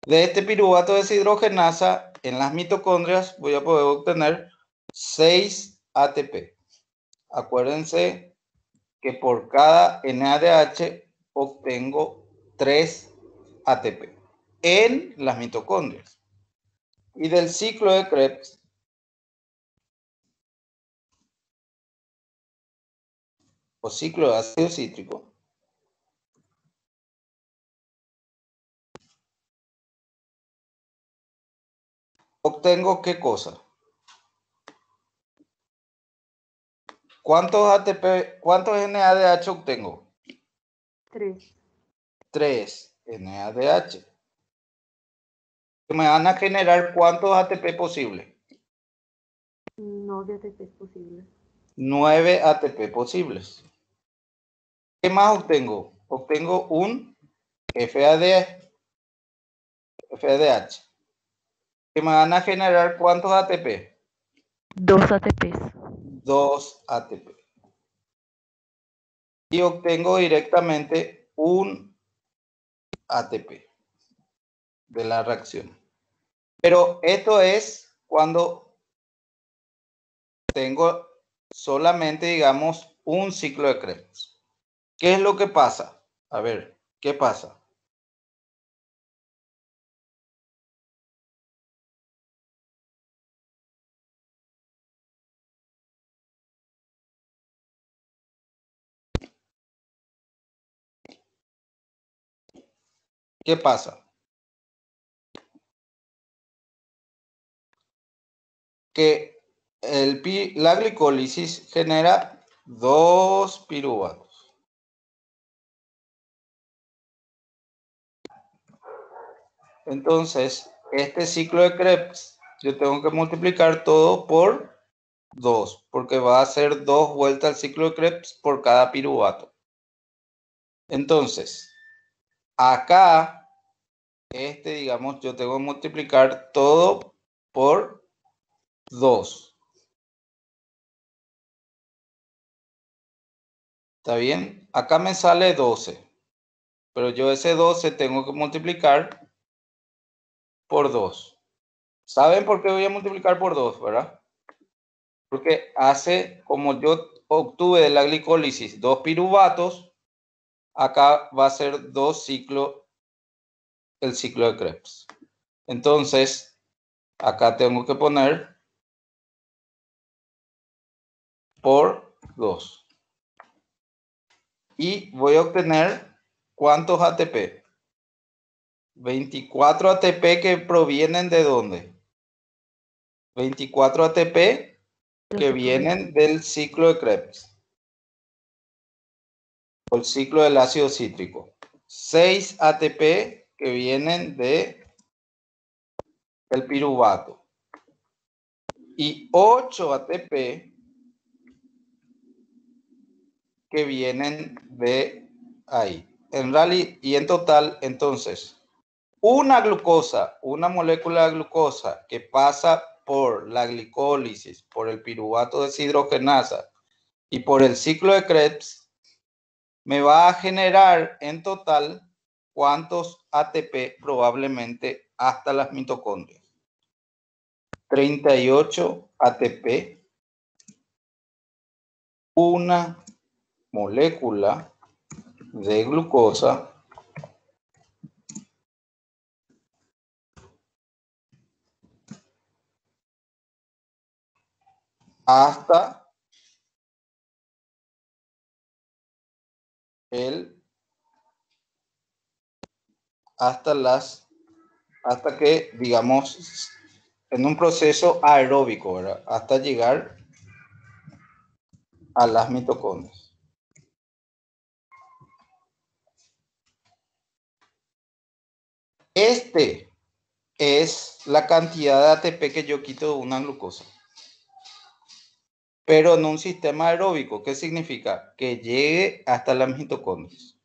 B: De este piruvato de deshidrogenasa, en las mitocondrias voy a poder obtener 6 ATP. Acuérdense que por cada NADH obtengo 3 ATP en las mitocondrias. Y del ciclo de Krebs, o ciclo de ácido cítrico, obtengo ¿qué cosa? ¿Cuántos ATP, cuántos NADH obtengo?
D: 3.
B: 3 NADH. Me van a generar ¿cuántos ATP posibles?
D: 9 ATPs posibles.
B: 9 ATP posibles. ¿Qué más obtengo? Obtengo un FADH. Que me van a generar ¿cuántos ATP?
D: 2 ATPs.
B: 2 ATP. Y obtengo directamente un ATP de la reacción. Pero esto es cuando tengo solamente, digamos, un ciclo de Krebs. ¿Qué es lo que pasa? A ver, ¿qué pasa? ¿Qué pasa? Que la glicólisis genera 2 piruvatos. Entonces, este ciclo de Krebs, yo tengo que multiplicar todo por 2, porque va a hacer 2 vueltas al ciclo de Krebs por cada piruvato. Entonces, acá, digamos, yo tengo que multiplicar todo por 2. ¿Está bien? Acá me sale 12. Pero yo ese 12 tengo que multiplicar por 2. ¿Saben por qué voy a multiplicar por 2, verdad? Porque como yo obtuve de la glicólisis 2 piruvatos, acá va a ser 2 ciclos, el ciclo de Krebs. Entonces, acá tengo que poner por 2. Y voy a obtener ¿cuántos ATP? 24 ATP que provienen ¿de dónde? 24 ATP que vienen del ciclo de Krebs. O el ciclo del ácido cítrico. 6 ATP que vienen de el piruvato. Y 8 ATP que vienen de ahí. En realidad, y en total, entonces, una glucosa, una molécula de glucosa que pasa por la glicólisis, por el piruvato deshidrogenasa y por el ciclo de Krebs, me va a generar en total ¿cuántos ATP? Probablemente hasta las mitocondrias. 38 ATP, una molécula de glucosa hasta el hasta que, digamos, en un proceso aeróbico, ¿verdad? Hasta llegar a las mitocondrias. Este es la cantidad de ATP que yo quito de una glucosa. Pero en un sistema aeróbico, ¿qué significa? Que llegue hasta las mitocondrias.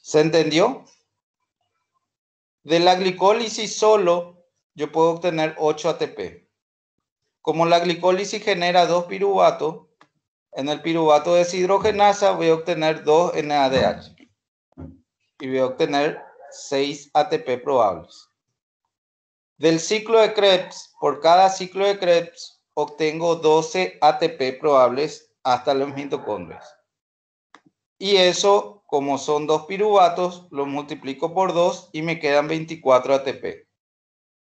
B: ¿Se entendió? De la glicólisis solo, yo puedo obtener 8 ATP. Como la glicólisis genera 2 piruvatos, en el piruvato de deshidrogenasa voy a obtener 2 NADH. Y voy a obtener 6 ATP probables. Del ciclo de Krebs, por cada ciclo de Krebs, obtengo 12 ATP probables hasta las mitocondrias. Y eso, como son 2 piruvatos, lo multiplico por 2 y me quedan 24 ATP.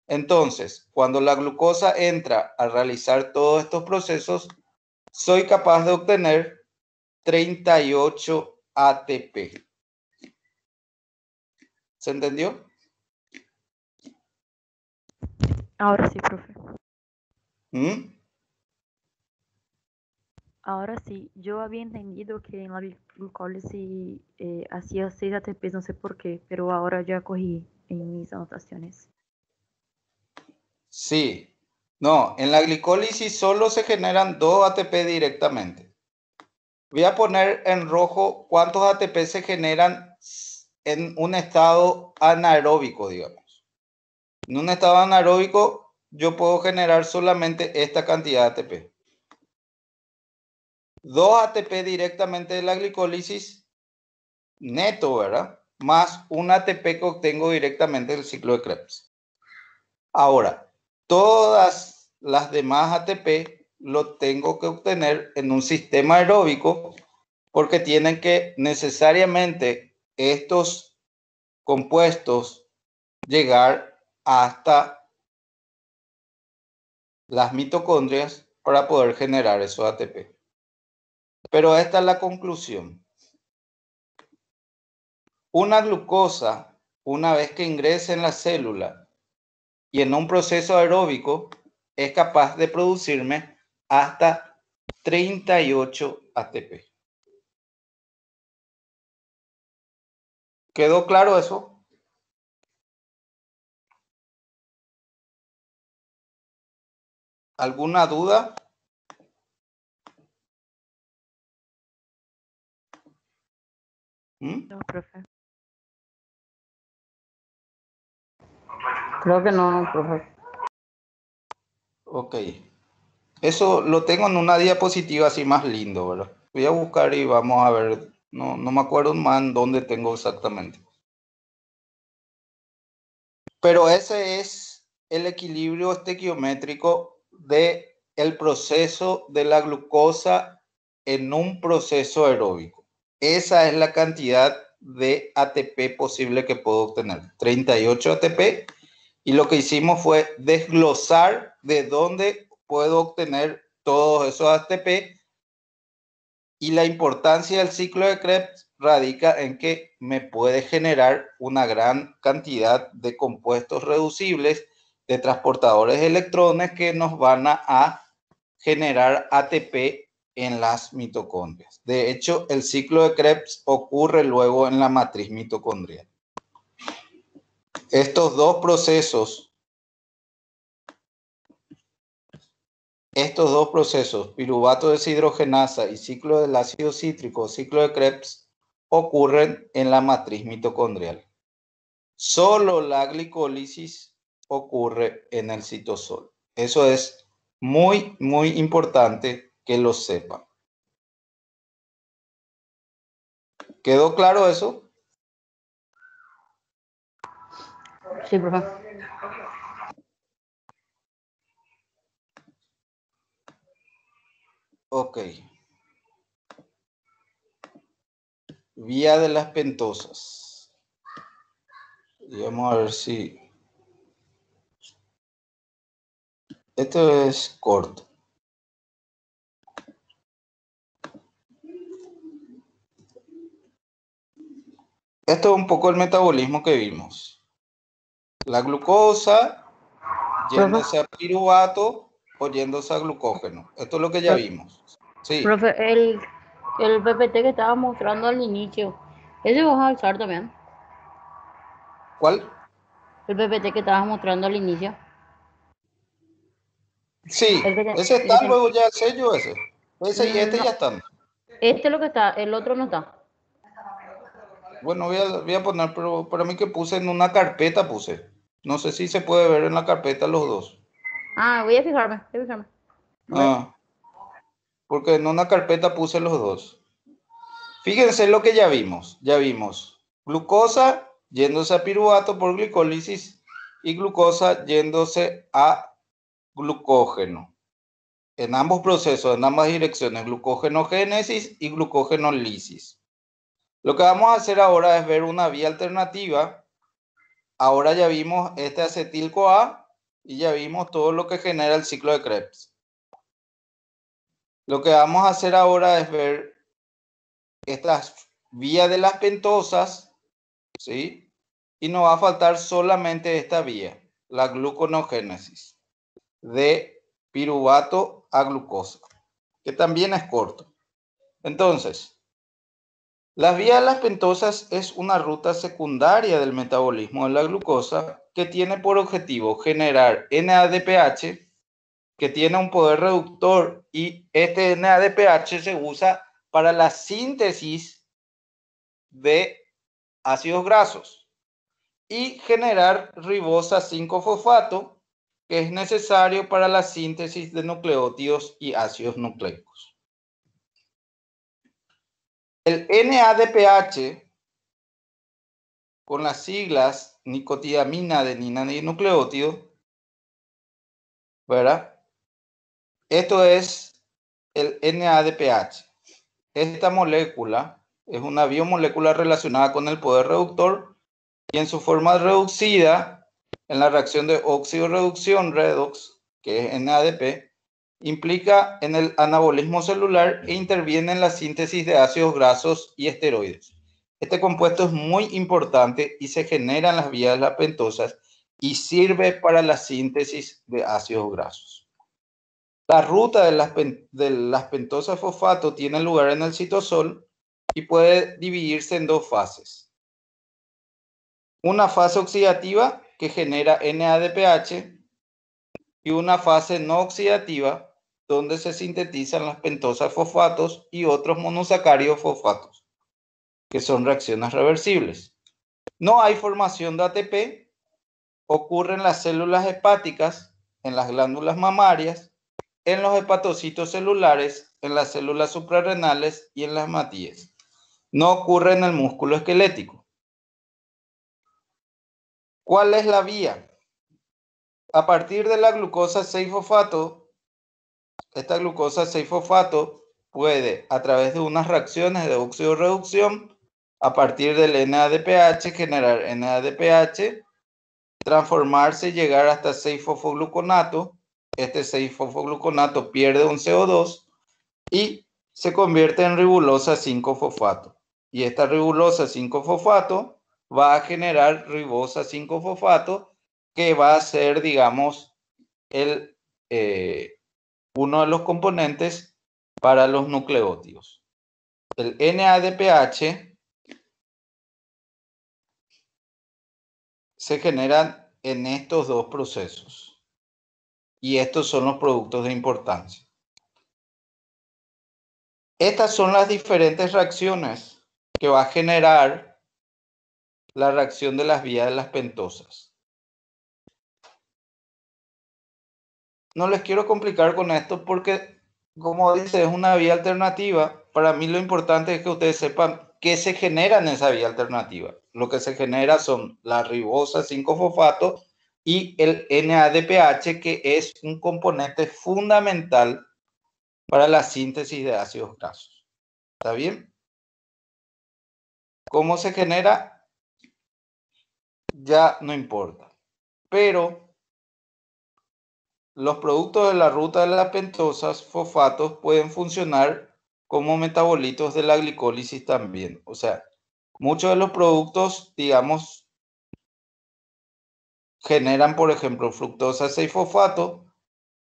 B: Entonces, cuando la glucosa entra a realizar todos estos procesos, soy capaz de obtener 38 ATP. ¿Se entendió?
D: Ahora sí, profe.
B: ¿Mm?
D: Ahora sí, yo había entendido que en la glucólisis hacía 6 ATPs, no sé por qué, pero ahora ya cogí en mis anotaciones.
B: Sí. No, en la glicólisis solo se generan 2 ATP directamente. Voy a poner en rojo cuántos ATP se generan en un estado anaeróbico, digamos. En un estado anaeróbico yo puedo generar solamente esta cantidad de ATP. 2 ATP directamente de la glicólisis neto, ¿verdad? Más un ATP que obtengo directamente del ciclo de Krebs. Ahora, todas las demás ATP lo tengo que obtener en un sistema aeróbico porque tienen que necesariamente estos compuestos llegar hasta las mitocondrias para poder generar esos ATP. Pero esta es la conclusión. Una glucosa, una vez que ingrese en la célula y en un proceso aeróbico, es capaz de producirme hasta 38 ATP. ¿Quedó claro eso? ¿Alguna duda?
D: No, profe.
A: Creo que no, profe.
B: Ok. Eso lo tengo en una diapositiva así más lindo, ¿verdad? Voy a buscar y vamos a ver. No me acuerdo más en dónde tengo exactamente. Pero ese es el equilibrio estequiométrico del proceso de la glucosa en un proceso aeróbico. Esa es la cantidad de ATP posible que puedo obtener. 38 ATP. Y lo que hicimos fue desglosar de dónde puedo obtener todos esos ATP. Y la importancia del ciclo de Krebs radica en que me puede generar una gran cantidad de compuestos reducibles de transportadores de electrones que nos van a generar ATP en las mitocondrias. De hecho, el ciclo de Krebs ocurre luego en la matriz mitocondrial. Estos dos procesos, piruvato deshidrogenasa y ciclo del ácido cítrico, ciclo de Krebs, ocurren en la matriz mitocondrial. Solo la glicólisis ocurre en el citosol. Eso es muy, muy importante que lo sepan. ¿Quedó claro eso?
A: Sí, profe.
B: Ok. Vía de las pentosas. Y vamos a ver si... Esto es corto. Esto es un poco el metabolismo que vimos. La glucosa yéndose a piruvato o yéndose a glucógeno. Esto es lo que ya vimos. Sí.
A: Profe, el PPT que estaba mostrando al inicio, ¿ese vas a usar también?
B: ¿Cuál?
A: El PPT que estabas mostrando al inicio.
B: Sí,
A: El que te-
B: ese
A: el
B: está
A: que te-
B: luego ya el sello ese. Ese y este
A: No,
B: ya están.
A: este es lo que está, el otro no está.
B: Bueno, voy a poner, pero para mí que puse en una carpeta puse. No sé si se puede ver en la carpeta los dos.
A: Ah, voy a fijarme, voy a fijarme. A ver.
B: Ah, porque en una carpeta puse los dos. Fíjense lo que ya vimos. Ya vimos glucosa yéndose a piruvato por glicólisis y glucosa yéndose a glucógeno. En ambos procesos, en ambas direcciones, glucógenogénesis y glucógenolisis. Lo que vamos a hacer ahora es ver una vía alternativa. Ahora ya vimos este acetil-CoA y ya vimos todo lo que genera el ciclo de Krebs. Lo que vamos a hacer ahora es ver estas vías de las pentosas, ¿sí? Y nos va a faltar solamente esta vía, la gluconogénesis, de piruvato a glucosa, que también es corto. Entonces, las vías de las pentosas es una ruta secundaria del metabolismo de la glucosa que tiene por objetivo generar NADPH, que tiene un poder reductor, y este NADPH se usa para la síntesis de ácidos grasos y generar ribosa 5-fosfato, que es necesario para la síntesis de nucleótidos y ácidos nucleicos. El NADPH, con las siglas nicotinamina adenina dinucleótido, ¿verdad? Esto es el NADPH. Esta molécula es una biomolécula relacionada con el poder reductor y en su forma reducida, en la reacción de óxido-reducción, redox, que es NADP, implica en el anabolismo celular e interviene en la síntesis de ácidos grasos y esteroides. Este compuesto es muy importante y se genera en las vías de las pentosas y sirve para la síntesis de ácidos grasos. La ruta de las pentosas fosfato tiene lugar en el citosol y puede dividirse en dos fases. Una fase oxidativa que genera NADPH y una fase no oxidativa donde se sintetizan las pentosas fosfatos y otros monosacáridos fosfatos, que son reacciones reversibles. No hay formación de ATP, ocurre en las células hepáticas, en las glándulas mamarias, en los hepatocitos celulares, en las células suprarrenales y en las hematíes. No ocurre en el músculo esquelético. ¿Cuál es la vía? A partir de la glucosa 6-fosfato, esta glucosa 6-fosfato puede, a través de unas reacciones de óxido-reducción, a partir del NADPH, generar NADPH, transformarse y llegar hasta 6-fosfogluconato. Este 6-fosfogluconato pierde un CO2 y se convierte en ribulosa 5-fosfato. Y esta ribulosa 5-fosfato va a generar ribosa 5-fosfato, que va a ser, digamos, uno de los componentes para los nucleótidos. El NADPH se genera en estos dos procesos. Y estos son los productos de importancia. Estas son las diferentes reacciones que va a generar la reacción de las vías de las pentosas. No les quiero complicar con esto porque, como dice, es una vía alternativa. Para mí lo importante es que ustedes sepan qué se genera en esa vía alternativa. Lo que se genera son la ribosa 5-fosfato y el NADPH, que es un componente fundamental para la síntesis de ácidos grasos. ¿Está bien? ¿Cómo se genera? Ya no importa. Pero los productos de la ruta de las pentosas fosfatos pueden funcionar como metabolitos de la glicólisis también. O sea, Muchos de los productos, digamos, generan, por ejemplo, fructosa 6-fosfato,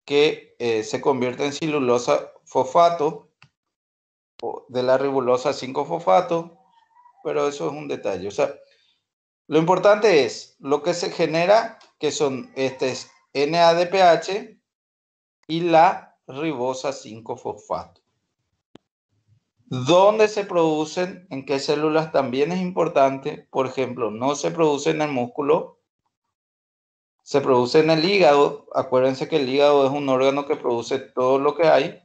B: que se convierte en celulosa fosfato, de la ribulosa 5-fosfato, pero eso es un detalle. O sea, lo importante es lo que se genera, que son es NADPH y la ribosa 5-fosfato. ¿Dónde se producen? ¿En qué células? También es importante. Por ejemplo, no se produce en el músculo, se produce en el hígado. Acuérdense que el hígado es un órgano que produce todo lo que hay.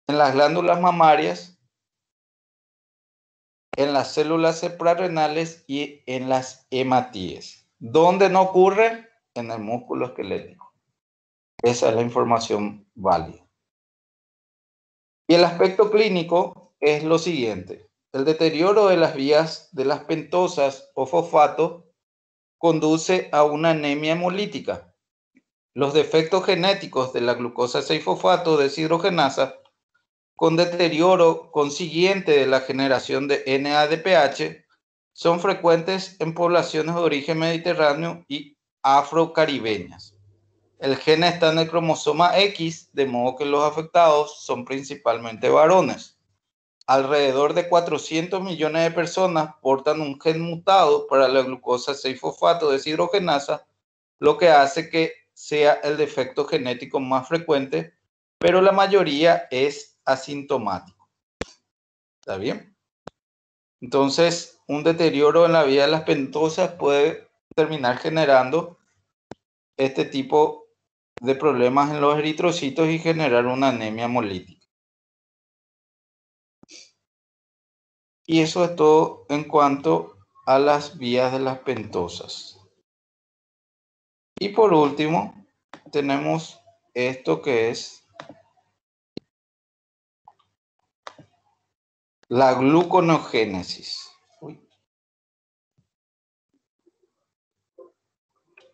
B: En las glándulas mamarias, en las células suprarrenales y en las hematíes. ¿Dónde no ocurre? En el músculo esquelético. Esa es la información válida. Y el aspecto clínico es lo siguiente. El deterioro de las vías de las pentosas o fosfato conduce a una anemia hemolítica. Los defectos genéticos de la glucosa 6-fosfato deshidrogenasa con deterioro consiguiente de la generación de NADPH son frecuentes en poblaciones de origen mediterráneo y afrocaribeñas. El gen está en el cromosoma X, de modo que los afectados son principalmente varones. Alrededor de 400 millones de personas portan un gen mutado para la glucosa 6-fosfato deshidrogenasa, lo que hace que sea el defecto genético más frecuente, pero la mayoría es asintomático. ¿Está bien? Entonces, un deterioro en la vida de las pentosas puede terminar generando este tipo de problemas en los eritrocitos y generar una anemia hemolítica. Y eso es todo en cuanto a las vías de las pentosas. Y por último, tenemos esto que es la gluconeogénesis.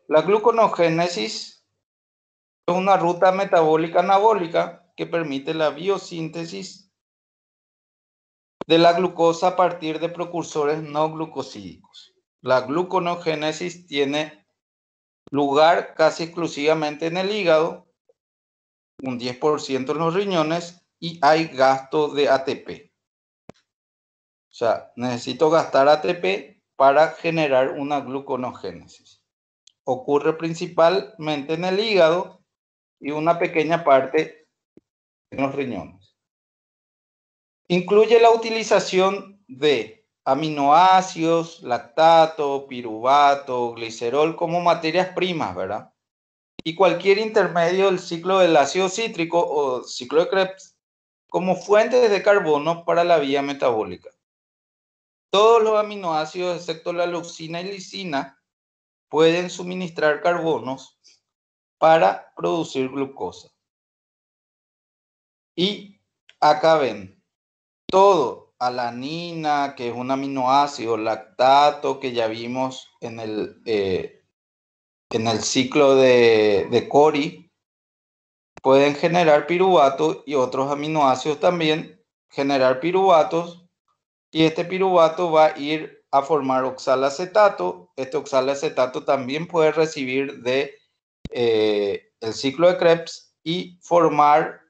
B: La gluconeogénesis es una ruta metabólica anabólica que permite la biosíntesis de la glucosa a partir de precursores no glucosídicos. La gluconeogénesis tiene lugar casi exclusivamente en el hígado, un 10% en los riñones, y hay gasto de ATP. O sea, necesito gastar ATP para generar una gluconeogénesis. Ocurre principalmente en el hígado y una pequeña parte en los riñones. Incluye la utilización de aminoácidos, lactato, piruvato, glicerol como materias primas, ¿verdad? Y cualquier intermedio del ciclo del ácido cítrico o ciclo de Krebs como fuentes de carbono para la vía metabólica. Todos los aminoácidos, excepto la leucina y lisina, pueden suministrar carbonos para producir glucosa. Y acá ven, todo, alanina, que es un aminoácido, lactato, que ya vimos en el ciclo de Cori, pueden generar piruvato, y otros aminoácidos también generar piruvatos, y este piruvato va a ir a formar oxalacetato. Este oxalacetato también puede recibir de el ciclo de Krebs y formar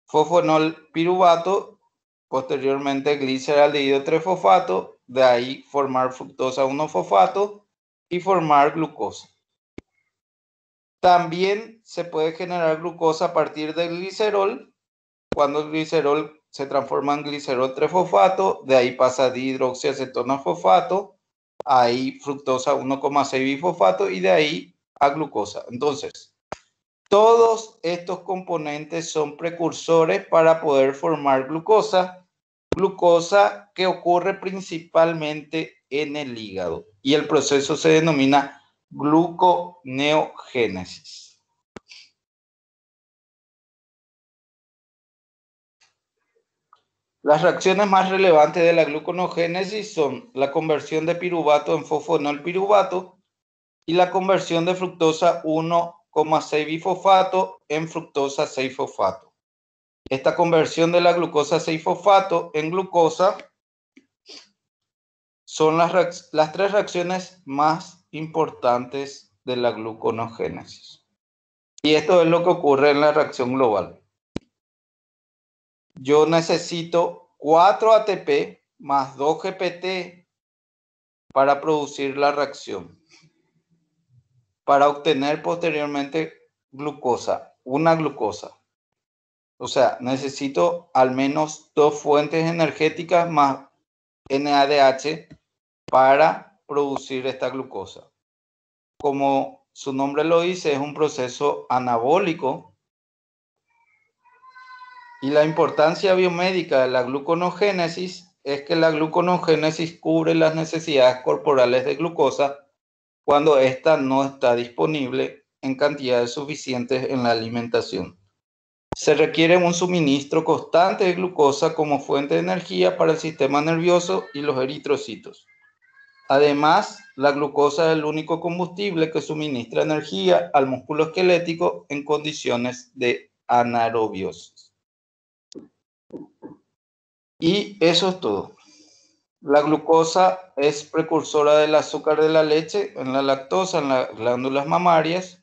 B: fosfonol piruvato, posteriormente gliceraldehído 3-fosfato, de ahí formar fructosa 1-fosfato y formar glucosa. También se puede generar glucosa a partir del glicerol, cuando el glicerol se transforma en glicerol 3-fosfato, de ahí pasa a dihidroxiacetona fosfato, ahí fructosa 1,6 bifosfato y de ahí a glucosa. Entonces, todos estos componentes son precursores para poder formar glucosa, glucosa que ocurre principalmente en el hígado, y el proceso se denomina gluconeogénesis. Las reacciones más relevantes de la gluconeogénesis son la conversión de piruvato en fosfonol piruvato y la conversión de fructosa 1,6 bifosfato en fructosa 6-fosfato. Esta conversión de la glucosa 6-fosfato en glucosa son las 3 reacciones más importantes de la gluconogénesis. Y esto es lo que ocurre en la reacción global. Yo necesito 4 ATP más 2 GPT para producir la reacción, para obtener posteriormente glucosa, una glucosa. O sea, necesito al menos 2 fuentes energéticas más NADH para producir esta glucosa. Como su nombre lo dice, es un proceso anabólico. Y la importancia biomédica de la gluconogénesis es que la gluconogénesis cubre las necesidades corporales de glucosa cuando ésta no está disponible en cantidades suficientes en la alimentación. Se requiere un suministro constante de glucosa como fuente de energía para el sistema nervioso y los eritrocitos. Además, la glucosa es el único combustible que suministra energía al músculo esquelético en condiciones de anaerobiosis. Y eso es todo. La glucosa es precursora del azúcar de la leche en la lactosa, en las glándulas mamarias,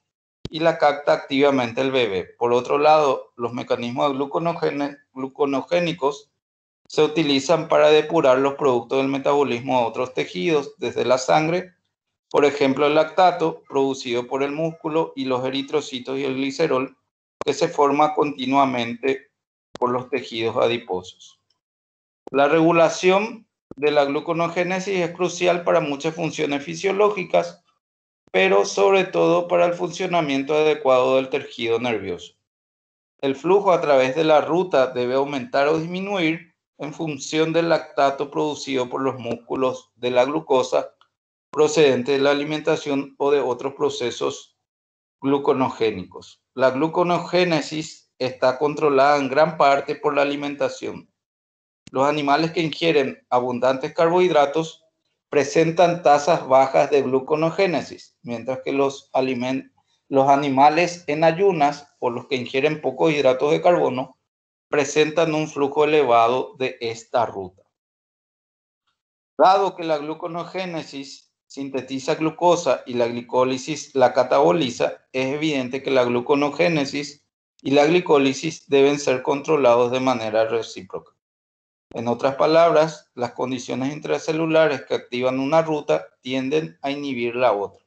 B: y la capta activamente el bebé. Por otro lado, los mecanismos gluconogénicos se utilizan para depurar los productos del metabolismo a otros tejidos desde la sangre, por ejemplo el lactato producido por el músculo y los eritrocitos y el glicerol que se forma continuamente por los tejidos adiposos. La regulación de la gluconogénesis es crucial para muchas funciones fisiológicas, pero sobre todo para el funcionamiento adecuado del tejido nervioso. El flujo a través de la ruta debe aumentar o disminuir en función del lactato producido por los músculos, de la glucosa procedente de la alimentación o de otros procesos gluconogénicos. La gluconogénesis está controlada en gran parte por la alimentación. Los animales que ingieren abundantes carbohidratos presentan tasas bajas de gluconogénesis, mientras que los animales en ayunas o los que ingieren pocos hidratos de carbono presentan un flujo elevado de esta ruta. Dado que la gluconogénesis sintetiza glucosa y la glicólisis la cataboliza, es evidente que la gluconogénesis y la glicólisis deben ser controlados de manera recíproca. En otras palabras, las condiciones intracelulares que activan una ruta tienden a inhibir la otra,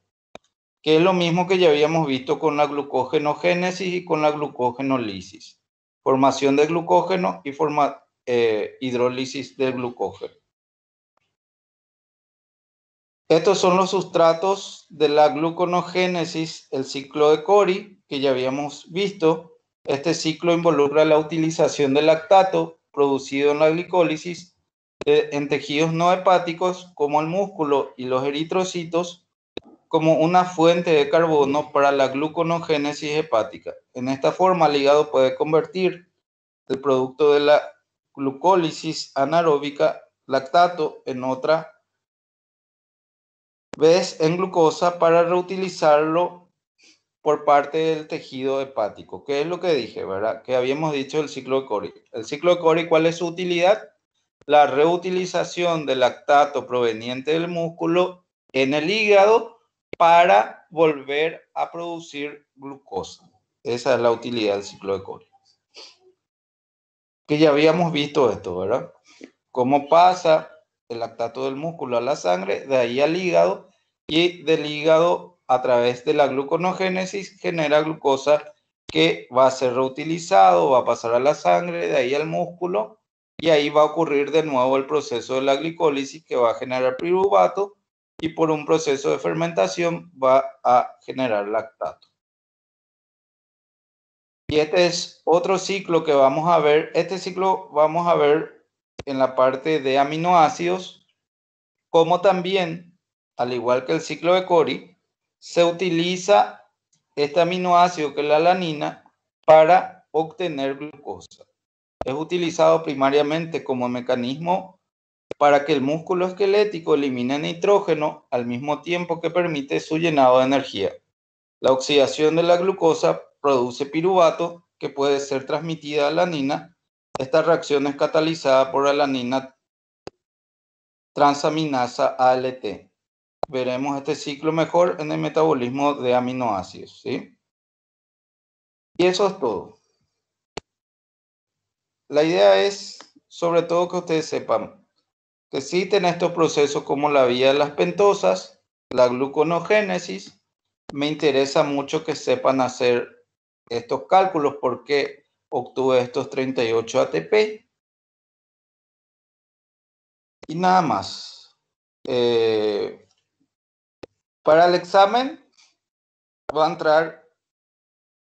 B: que es lo mismo que ya habíamos visto con la glucogenogénesis y con la glucogenólisis, formación de glucógeno y hidrólisis del glucógeno. Estos son los sustratos de la gluconogénesis, el ciclo de Cori, que ya habíamos visto. Este ciclo involucra la utilización del lactato producido en la glicólisis en tejidos no hepáticos como el músculo y los eritrocitos como una fuente de carbono para la gluconogénesis hepática. En esta forma, el hígado puede convertir el producto de la glucólisis anaeróbica, lactato, en otra vez en glucosa para reutilizarlo por parte del tejido hepático. ¿Qué es lo que dije, verdad? Que habíamos dicho el ciclo de Cori. El ciclo de Cori, ¿cuál es su utilidad? La reutilización del lactato proveniente del músculo en el hígado para volver a producir glucosa. Esa es la utilidad del ciclo de Cori. Que ya habíamos visto esto, ¿verdad? Cómo pasa el lactato del músculo a la sangre, de ahí al hígado, y del hígado a través de la gluconogénesis genera glucosa que va a ser reutilizado, va a pasar a la sangre, de ahí al músculo, y ahí va a ocurrir de nuevo el proceso de la glicólisis que va a generar piruvato y por un proceso de fermentación va a generar lactato. Y este es otro ciclo que vamos a ver. Este ciclo vamos a ver en la parte de aminoácidos, como también, al igual que el ciclo de Cori, se utiliza este aminoácido que es la alanina para obtener glucosa. Es utilizado primariamente como mecanismo para que el músculo esquelético elimine nitrógeno al mismo tiempo que permite su llenado de energía. La oxidación de la glucosa produce piruvato que puede ser transmitida a alanina. Esta reacción es catalizada por alanina transaminasa ALT. Veremos este ciclo mejor en el metabolismo de aminoácidos, ¿sí? Y eso es todo. La idea es, sobre todo, que ustedes sepan que existen estos procesos como la vía de las pentosas, la gluconogénesis. Me interesa mucho que sepan hacer estos cálculos porque obtuve estos 38 ATP. Y nada más. Para el examen va a entrar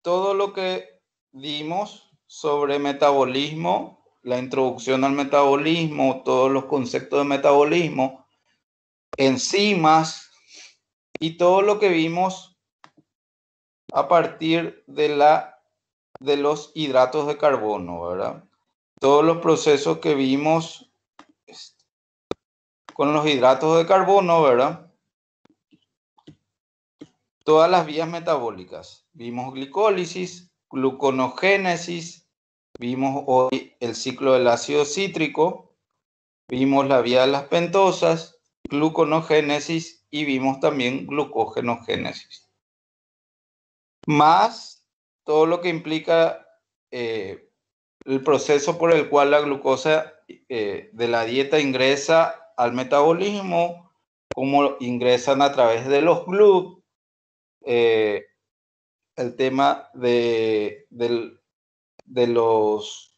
B: todo lo que dimos sobre metabolismo, la introducción al metabolismo, todos los conceptos de metabolismo, enzimas y todo lo que vimos a partir de los hidratos de carbono, ¿verdad? Todos los procesos que vimos con los hidratos de carbono, ¿verdad? Todas las vías metabólicas. Vimos glicólisis, gluconogénesis, vimos hoy el ciclo del ácido cítrico, vimos la vía de las pentosas, gluconogénesis y vimos también glucogenogénesis. Más todo lo que implica el proceso por el cual la glucosa de la dieta ingresa al metabolismo, cómo ingresan a través de los GLUT, el tema de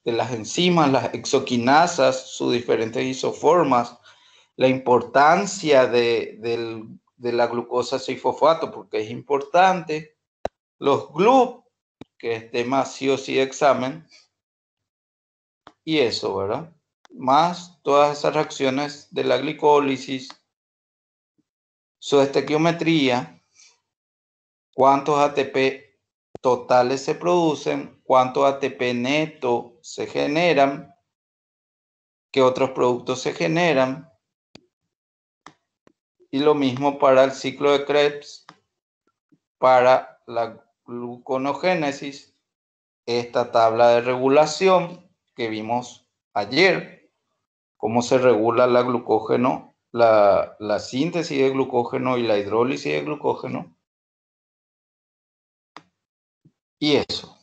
B: las enzimas, las exoquinasas, sus diferentes isoformas, la importancia de la glucosa 6-fosfato, porque es importante, los GLUT, que es tema sí o sí de examen, y eso, ¿verdad? Más todas esas reacciones de la glicólisis, su estequiometría, cuántos ATP totales se producen, cuántos ATP neto se generan, qué otros productos se generan. Y lo mismo para el ciclo de Krebs, para la gluconogénesis, esta tabla de regulación que vimos ayer, cómo se regula la glucógeno, la síntesis de glucógeno y la hidrólisis de glucógeno. Y eso.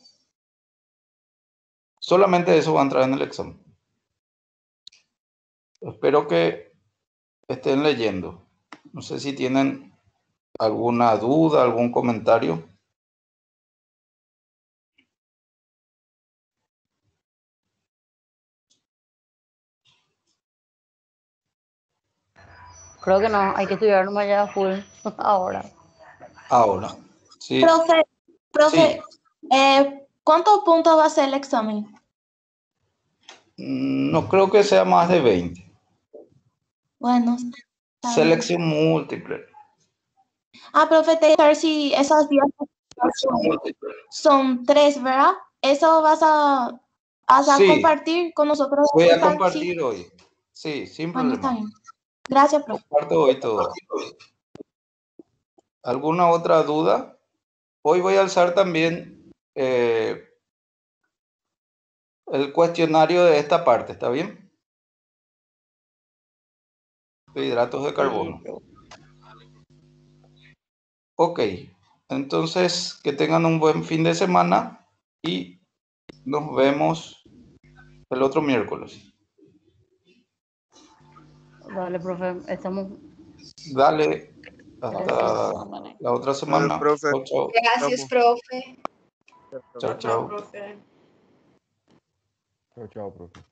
B: Solamente eso va a entrar en el examen. Espero que estén leyendo. No sé si tienen alguna duda, algún comentario.
A: Creo que no, hay que estudiar nomás ya full ahora.
B: Ahora, sí.
E: Profe, ¿cuántos puntos va a ser el examen?
B: No creo que sea más de 20.
E: Bueno, está
B: Selección múltiple.
E: profe, te quiero saber si esas 10 son 3, ¿verdad? ¿Eso vas a
B: Sí.
E: compartir con nosotros?
B: Voy a
E: Sí.
B: compartir hoy. Sí, sin
E: Bueno, está
B: problema.
E: bien. Gracias, profe.
B: Comparto hoy todo. ¿Alguna otra duda? Hoy voy a alzar también el cuestionario de esta parte, ¿está bien? De hidratos de carbono. Ok, entonces que tengan un buen fin de semana y nos vemos el otro miércoles.
A: Dale, profe, estamos.
B: Dale, hasta
A: Gracias.
B: la otra semana.
F: profe.
B: Chao, chao.
G: Gracias, profe.
B: Chao, chao.
C: Profe.
F: Chao, chao, profe.